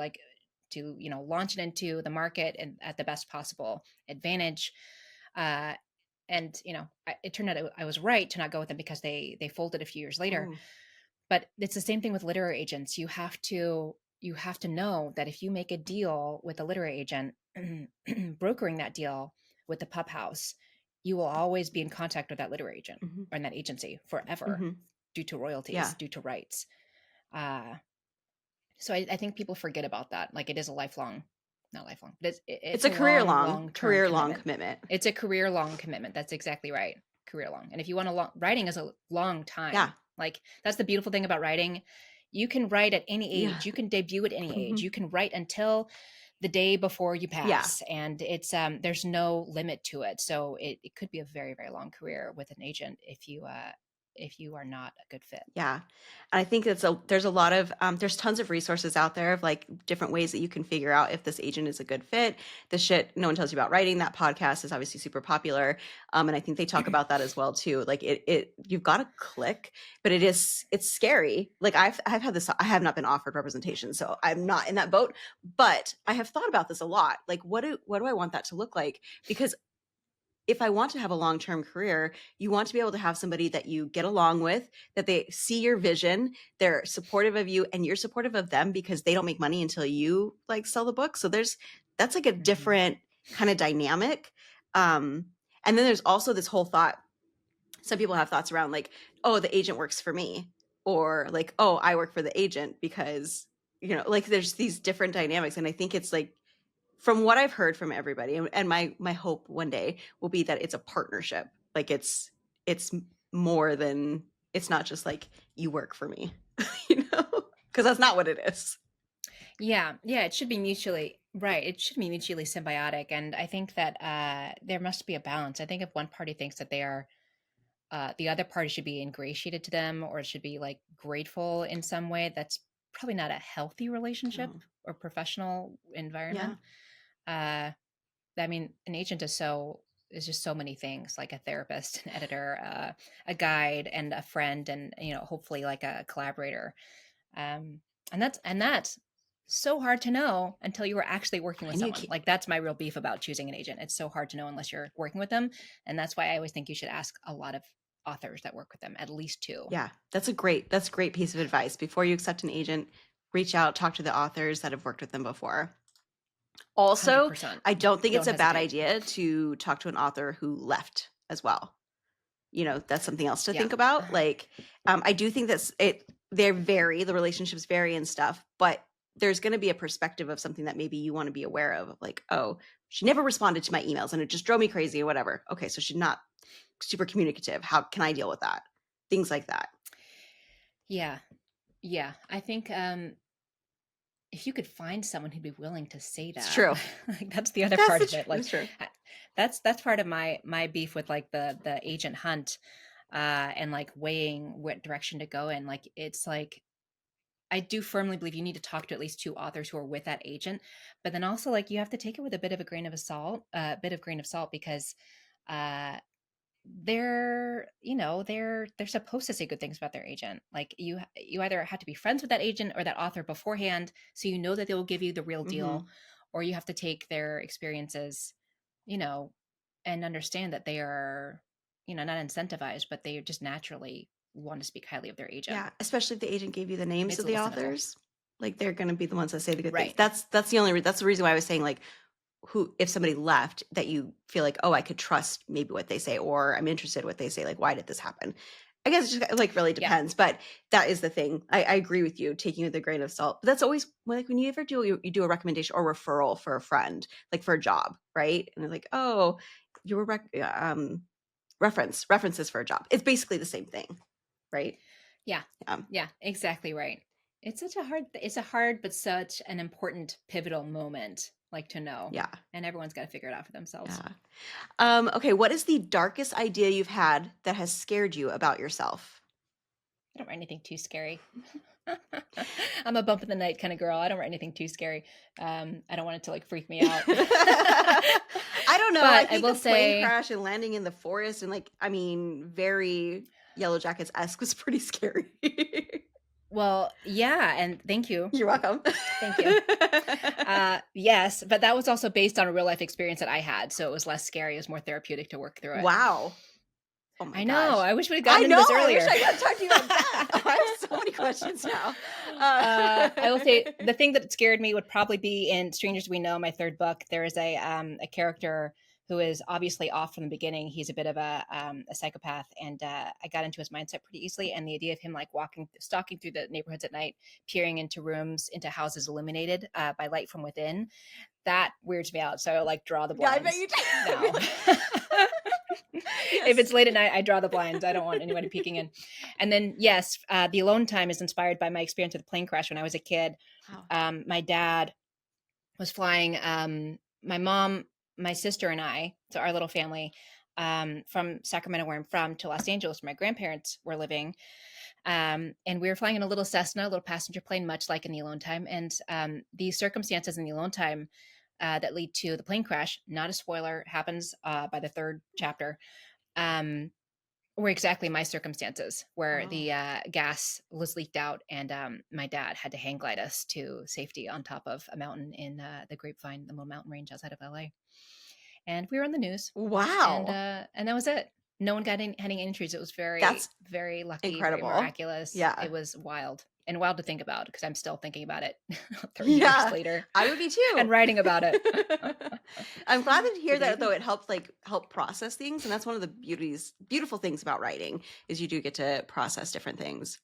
launch it into the market and at the best possible advantage. And it turned out I was right to not go with them because they folded a few years later. But it's the same thing with literary agents. You have to know that if you make a deal with a literary agent, brokering that deal with the pub house, you will always be in contact with that literary agent or in that agency forever, due to royalties, due to rights. So I think people forget about that. Like, it is a lifelong, not lifelong, but it's a
career-long commitment.
It's a career-long commitment. That's exactly right. Career-long. And if you want writing is a long time.
Yeah.
Like, that's the beautiful thing about writing. You can write at any age.
Yeah.
You can debut at any age. You can write until the day before you pass. Yeah. And it's there's no limit to it. So it could be a very, very long career with an agent if you are not a good fit.
Yeah. And I think there's a lot of, there's tons of resources out there of like different ways that you can figure out if this agent is a good fit. The shit no one tells you about writing, that podcast is obviously super popular. And I think they talk about that as well too. Like you've got to click, but it's scary. Like I've had this, I have not been offered representation, so I'm not in that boat, but I have thought about this a lot. Like what do I want that to look like? Because if I want to have a long-term career, you want to be able to have somebody that you get along with, that they see your vision, they're supportive of you, and you're supportive of them because they don't make money until you like sell the book. So that's like a different kind of dynamic. And then there's also this whole thought. Some people have thoughts around like, oh, the agent works for me, or like, oh, I work for the agent because, like there's these different dynamics. And I think it's like, from what I've heard from everybody, and my hope one day will be that it's a partnership. Like it's more than, it's not just like you work for me, because that's not what it is.
Yeah, yeah, it should be mutually right. It should be mutually symbiotic, and I think that there must be a balance. I think if one party thinks that they are, the other party should be ingratiated to them, or should be like grateful in some way. That's probably not a healthy relationship
Oh,
or professional
yeah.
environment. Uh, I mean, an agent is just so many things, like a therapist, an editor, a guide, and a friend, and hopefully like a collaborator. Um, and that's so hard to know until you are actually working with
And you
someone.
can't,
Like that's my real beef about choosing an agent. It's so hard to know unless you're working with them, and that's why I always think you should ask a lot of authors that work with them, at least two.
yeah, that's a great piece of advice. Before you accept an agent, reach out, talk to the authors that have worked with them before. Also,
100%.
I don't think it's
Don't
a bad
hesitate.
idea to talk to an author who left as well. That's something else to
Yeah.
think about. Like, I do think the relationships vary and stuff, but there's going to be a perspective of something that maybe you want to be aware of. Like, oh, she never responded to my emails and it just drove me crazy or whatever. Okay, so she's not super communicative. How can I deal with that? Things like that.
Yeah. Yeah. I think if you could find someone who'd be willing to say
It's
that,
true.
like that's the other
That's
part
the
of it.
truth.
Like
It's true.
I- that's part of my beef with like the agent hunt, and like weighing what direction to go in. Like it's like I do firmly believe you need to talk to at least two authors who are with that agent, but then also like you have to take it with a bit of a grain of salt, grain of salt, because uh they're supposed to say good things about their agent. Like you either have to be friends with that agent or that author beforehand, so you know that they will give you the real
Hmm.
deal, or you have to take their experiences, you know and understand that they are, not incentivized, but they just naturally want to speak highly of their agent.
Yeah, especially if the agent gave you the names
It's
of
a
the
little cynical.
authors. Like they're going to be the ones that say the good things.
Right.
That's the reason why I was saying like who if somebody left that you feel like, oh, I could trust maybe what they say, or I'm interested in what they say, like why did this happen? I guess it just like really
Yeah.
depends, but that is the thing. I agree with you, taking it with a grain of salt. But that's always like when you ever you do a recommendation or referral for a friend, like for a job, right? And they're like, oh, you were references for a job. It's basically the same thing, right?
Yeah.
Um,
Yeah, exactly right. It's a hard but such an important pivotal moment, like, to know.
yeah,
And everyone's got to figure it out for themselves.
yeah. Okay, what is the darkest idea you've had that has scared you about yourself?
I don't write anything too scary. I'm a bump in the night kind of girl. I don't write anything too scary. I don't want it to like freak me out.
I don't know. I
But I
think
will
the plane
say,
crash and landing in the forest and like, I mean, very Yellow Jackets-esque was pretty scary.
well, yeah, and thank you.
You're welcome.
Thank you. Yes, but that was also based on a real life experience that I had, so it was less scary. It was more therapeutic to work through it.
Wow. Oh my
I know.
gosh.
I wish we'd have
I
gotten into
know.
this
I wish
earlier.
I got to talk to you about that. Oh, I have so many questions now.
I will say the thing that scared me would probably be in Strangers We Know, my third book. There is a character who is obviously off from the beginning. He's a bit of a psychopath, and I got into his mindset pretty easily. And the idea of him like stalking through the neighborhoods at night, peering into rooms, into houses illuminated by light from within, that weirds me out. So I like draw the
Yeah, I bet
blinds
you
now.
do.
If it's late at night, I draw the blinds. I don't want anybody peeking in. And then, yes, the alone time is inspired by my experience with a plane crash when I was a kid.
Wow.
My dad was flying my mom, my sister, and I, so our little family, from Sacramento, where I'm from, to Los Angeles, where my grandparents were living. And we were flying in a little Cessna, a little passenger plane, much like in the alone time. And the circumstances in the alone time that lead to the plane crash, not a spoiler, happens by the third chapter, um, were exactly my circumstances, where
Oh.
the gas was leaked out, and my dad had to hang glide us to safety on top of a mountain in the Grapevine, the little mountain range outside of LA. And we were on the news,
Wow.
and that was it. No one got any injuries. It was very,
That's
very lucky, very
incredible.
miraculous.
Yeah.
It was wild and wild to think about, because I'm still thinking about it 30 years
Yeah.
later
I would be too.
and writing about it.
I'm glad to hear that though
Baby.
it helped help process things. And that's one of the beautiful things about writing is you do get to process different things.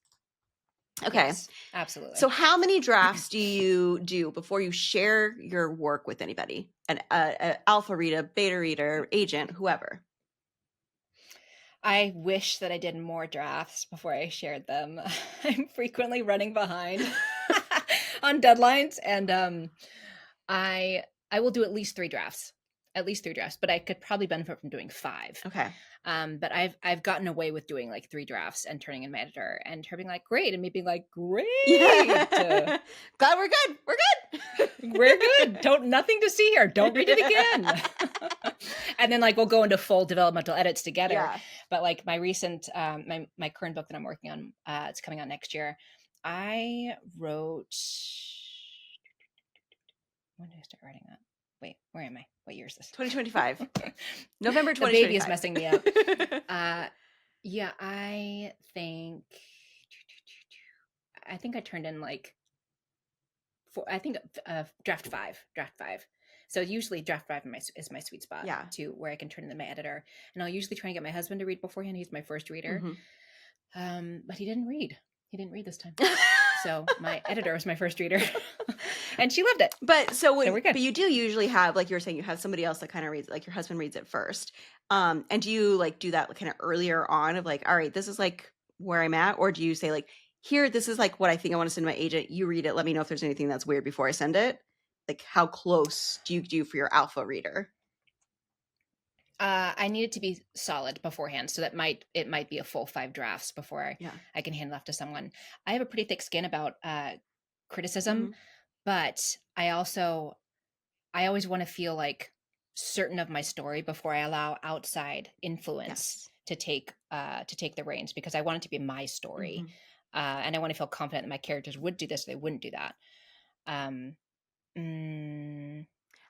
Okay.
Yes, absolutely.
So how many drafts do you do before you share your work with anybody? An alpha reader, beta reader, agent, whoever.
I wish that I did more drafts before I shared them. I'm frequently running behind. on deadlines, and I will do at least 3 drafts. At least 3 drafts, but I could probably benefit from doing 5.
Okay.
But I've gotten away with doing like 3 drafts and turning in my editor and her being like, great, and me being like, great.
Yeah. Glad we're good. We're good.
We're good. Nothing to see here. Don't read it again. And then like we'll go into full developmental edits together.
Yeah.
But like my recent my current book that I'm working on, it's coming out next year. I wrote, when did I start writing that? Wait, where am I? What year is this?
2025. November 2025.
The baby is messing me up. Yeah, I think I turned in like draft five. So usually draft 5 is my sweet spot.
Yeah.
To where I can turn in my editor, and I'll usually try and get my husband to read beforehand. He's my first reader.
Mm-hmm.
But he didn't read. He didn't read this time. So my editor was my first reader, and she loved it.
But so
we're good.
But you do usually have, like you were saying, you have somebody else that kind of reads, like your husband reads it first. And do you like do that kind of earlier on of like, all right, this is like where I'm at, or do you say like, here, this is like what I think I want to send to my agent. You read it. Let me know if there's anything that's weird before I send it. Like, how close do you do for your alpha reader?
I need it to be solid beforehand, so that it might be a full 5 drafts before I can hand it off to someone. I have a pretty thick skin about criticism, but I always want to feel like certain of my story before I allow outside influence to take the reins, because I want it to be my story, and I want to feel confident that my characters would do this, or they wouldn't do that.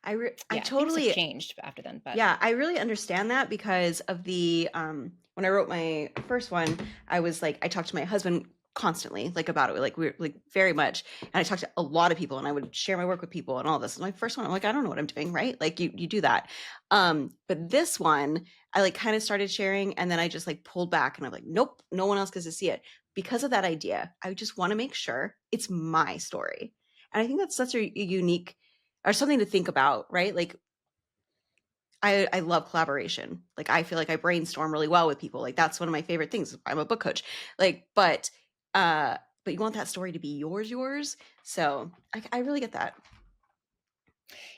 I totally
changed after then, but
yeah, I really understand that because of the when I wrote my first one, I was like, I talked to my husband constantly, like about it, like we're like very much, and I talked to a lot of people, and I would share my work with people and all this. My first one, I'm like, I don't know what I'm doing, right? Like you do that, but this one, I like kind of started sharing, and then I just like pulled back, and I'm like, nope, no one else gets to see it because of that idea. I just want to make sure it's my story, and I think that's such a unique or something to think about, right? Like I love collaboration. Like I feel like I brainstorm really well with people. Like that's one of my favorite things. I'm a book coach. Like, but you want that story to be yours. So I really get that.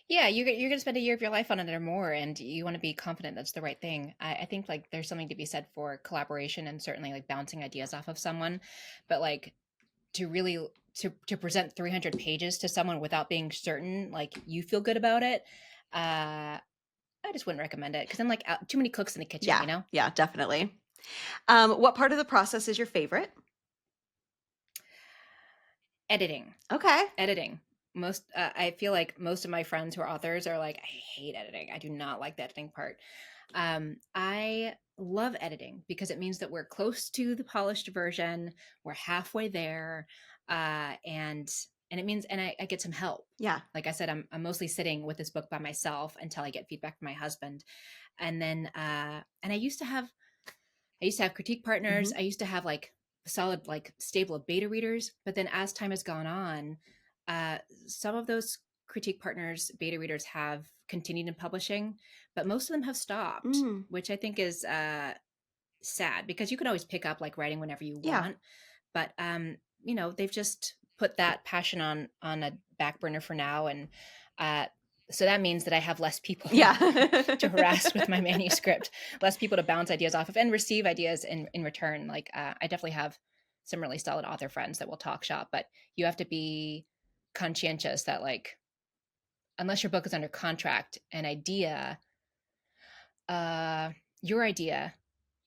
Yeah, you're going to spend a year of your life on it or more, and you want to be confident that's the right thing. I think like there's something to be said for collaboration, and certainly like bouncing ideas off of someone, but like to really to present 300 pages to someone without being certain like you feel good about it, I just wouldn't recommend it, because then like too many cooks in the kitchen, you know?
Yeah, definitely. What part of the process is your favorite?
Editing.
Okay.
Editing. I feel like most of my friends who are authors are like, I hate editing. I do not like the editing part. I love editing because it means that we're close to the polished version. We're halfway there. And it means, and I get some help.
Yeah.
Like I said, I'm mostly sitting with this book by myself until I get feedback from my husband. And then, and I used to have critique partners. I used to have like solid, like stable of beta readers. But then as time has gone on, some of those critique partners, beta readers, have continued in publishing, but most of them have stopped, which I think is sad, because you can always pick up like writing whenever you want. But they've just put that passion on a back burner for now, and so that means that I have less people to harass with my manuscript, less people to bounce ideas off of and receive ideas in return. Like I definitely have some really solid author friends that will talk shop, but you have to be conscientious that like, unless your book is under contract, your idea,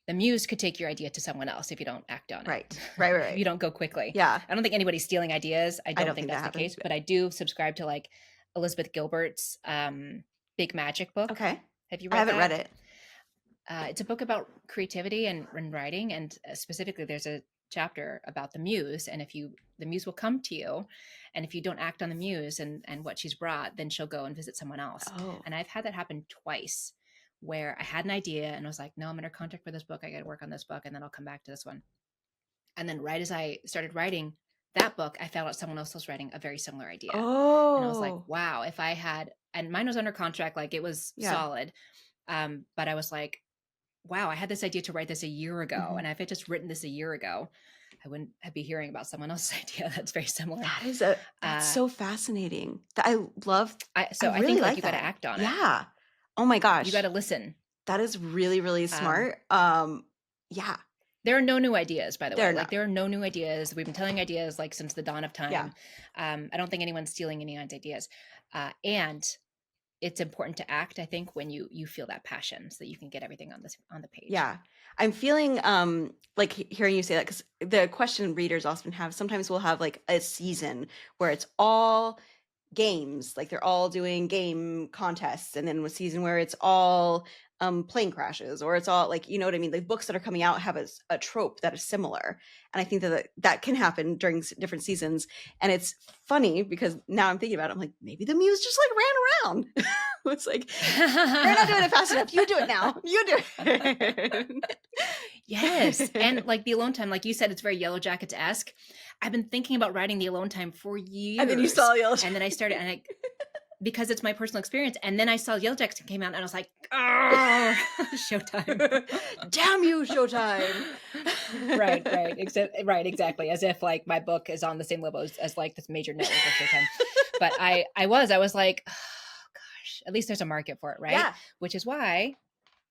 the muse could take your idea to someone else if you don't act on it.
Right.
If you don't go quickly.
Yeah.
I don't think anybody's stealing ideas. I don't think that's the case, but I do subscribe to like Elizabeth Gilbert's Big Magic book.
Okay.
Have you read
I haven't read it.
It's a book about creativity and writing, and specifically there's a chapter about the muse, and the muse will come to you, and if you don't act on the muse and what she's brought, then she'll go and visit someone else. And I've had that happen twice, where I had an idea and I was like, no, I'm under contract for this book, I got to work on this book, and then I'll come back to this one. And then right as I started writing that book, I found out someone else was writing a very similar idea. And I was like, wow, if I had, and mine was under contract, like it was solid, but I was like, wow, I had this idea to write this a year ago, and if I had just written this a year ago, I wouldn't be hearing about someone else's idea that's very similar.
That's so fascinating. I
I
really
think
like
you got to
that.
act on it.
Yeah. Oh my
You got
gosh.
to listen.
That is really, really smart. Yeah.
There are no new ideas, by the way.
They're
Like
not.
there are no new ideas. We've been telling ideas like since the dawn of
Yeah.
time. I don't think anyone's stealing anyone's ideas. And it's important to act, I think, when you feel that passion, so that you can get everything on the page.
Yeah. I'm feeling like hearing you say that, because the question readers often have, sometimes we'll have like a season where it's all games, like they're all doing game contests, and then a season where it's all plane crashes, or it's all like, you know what I mean, like books that are coming out have a trope that is similar, and I think that can happen during different seasons. And it's funny because now I'm thinking about it, I'm like, maybe the muse just like ran around. It's like, you're not doing it fast enough, you do it now, you do it.
Yes. And like the alone time, like you said, it's very Yellow Jackets-esque. I've been thinking about writing the alone time for years.
And then you saw Yellow Jackets.
And then I started, because it's my personal experience. And then I saw Yellow Jackets came out, and I was like, oh, Showtime.
Damn you, Showtime.
Right, exactly. As if like my book is on the same level as like this major network of Showtime. But I was like, oh gosh, at least there's a market for it, right?
Yeah.
Which is why,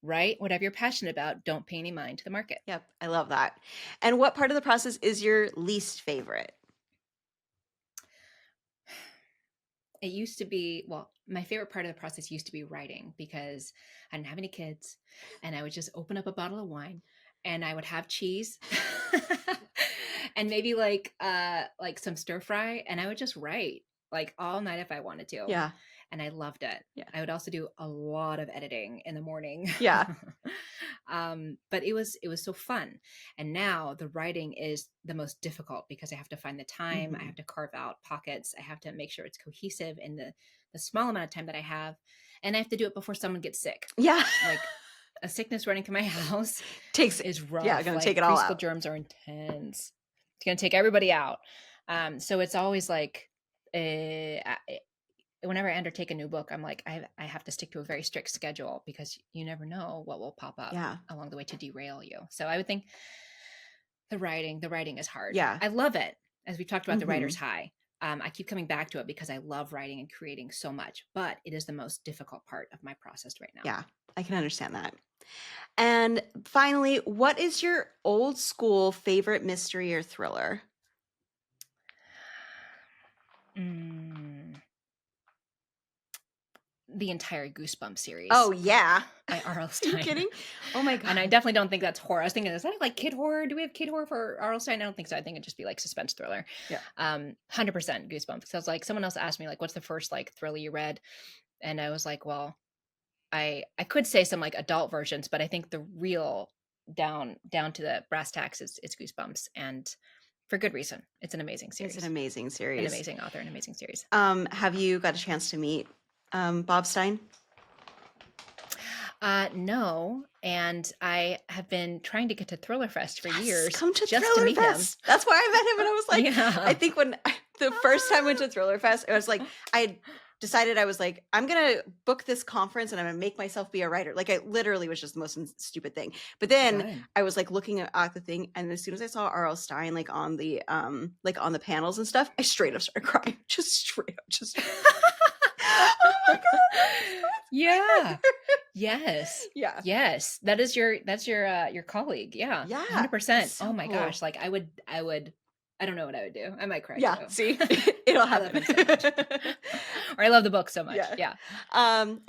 right, whatever you're passionate about, don't pay any mind to the market.
Yep, I love that. And what part of the process is your least favorite?
It used to be, well, my favorite part of the process used to be writing, because I didn't have any kids, and I would just open up a bottle of wine, and I would have cheese and maybe like some stir fry, and I would just write like all night if I wanted to.
Yeah.
And I loved it.
Yeah.
I would also do a lot of editing in the morning.
Yeah.
But it was so fun. And now the writing is the most difficult, because I have to find the time. I have to carve out pockets. I have to make sure it's cohesive in the small amount of time that I have. And I have to do it before someone gets sick.
Yeah.
Like a sickness running through my house is rough.
Yeah, gonna
like,
take it all
preschool
out.
Germs are intense. It's gonna take everybody out. So it's always like, whenever I undertake a new book, I'm like, I have to stick to a very strict schedule, because you never know what will pop up along the way to derail you. So I would think the writing is hard.
Yeah.
I love it. As we've talked about, the writer's high. I keep coming back to it because I love writing and creating so much, but it is the most difficult part of my process right now.
Yeah, I can understand that. And finally, what is your old school favorite mystery or thriller?
The entire Goosebumps series.
Oh, yeah.
By R.L. Stine.
Are you kidding? Oh my God.
And I definitely don't think that's horror. I was thinking, is that like kid horror? Do we have kid horror for R.L. Stine? I don't think so. I think it'd just be like suspense thriller.
Yeah.
100% Goosebumps. Because I was like, someone else asked me like, what's the first like thriller you read? And I was like, well, I could say some like adult versions, but I think the real down to the brass tacks is Goosebumps, and for good reason. It's an amazing series.
It's an amazing series.
An amazing author, an amazing series.
Have you got a chance to meet Bob Stine?
No, and I have been trying to get to Thriller Fest for years.
Come to
just
Thriller
to meet
Fest. That's why I met him, and I was like, I think when the first time I went to Thriller Fest, it was like, I decided, I was like, I'm gonna book this conference and I'm gonna make myself be a writer. Like, I literally was just the most stupid thing. But then I was like looking at the thing, and as soon as I saw R.L. Stine like on the panels and stuff, I straight up started crying. Just oh my God.
Yeah. Yes.
Yeah.
Yes. That's your colleague. Yeah.
Yeah.
100%.
So
oh my
cool.
gosh. Like I would, I don't know what I would do. I might cry.
Yeah.
Too.
See, it'll happen.
So much. Or I love the book so much. Yeah.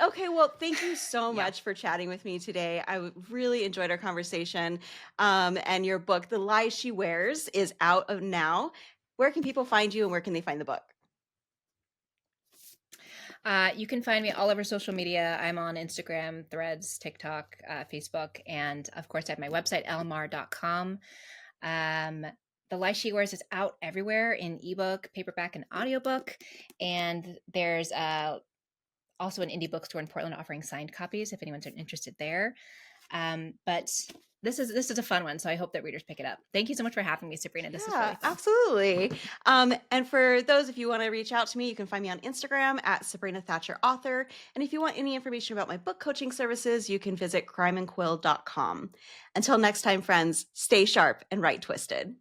Okay. Well, thank you so much for chatting with me today. I really enjoyed our conversation. And your book, The Lies She Wears, is out now. Where can people find you, and where can they find the book?
You can find me all over social media. I'm on Instagram, Threads, TikTok, Facebook, and of course I have my website, ellemarr.com. The Lies She Wears is out everywhere in ebook, paperback, and audiobook. And there's also an indie bookstore in Portland offering signed copies if anyone's interested there. But this is a fun one, so I hope that readers pick it up. Thank you so much for having me, Sabrina. This is really fun.
Absolutely. And for those, if you want to reach out to me, you can find me on Instagram at Sabrina Thatcher Author. And if you want any information about my book coaching services, you can visit crimeandquill.com. Until next time, friends, stay sharp and write twisted.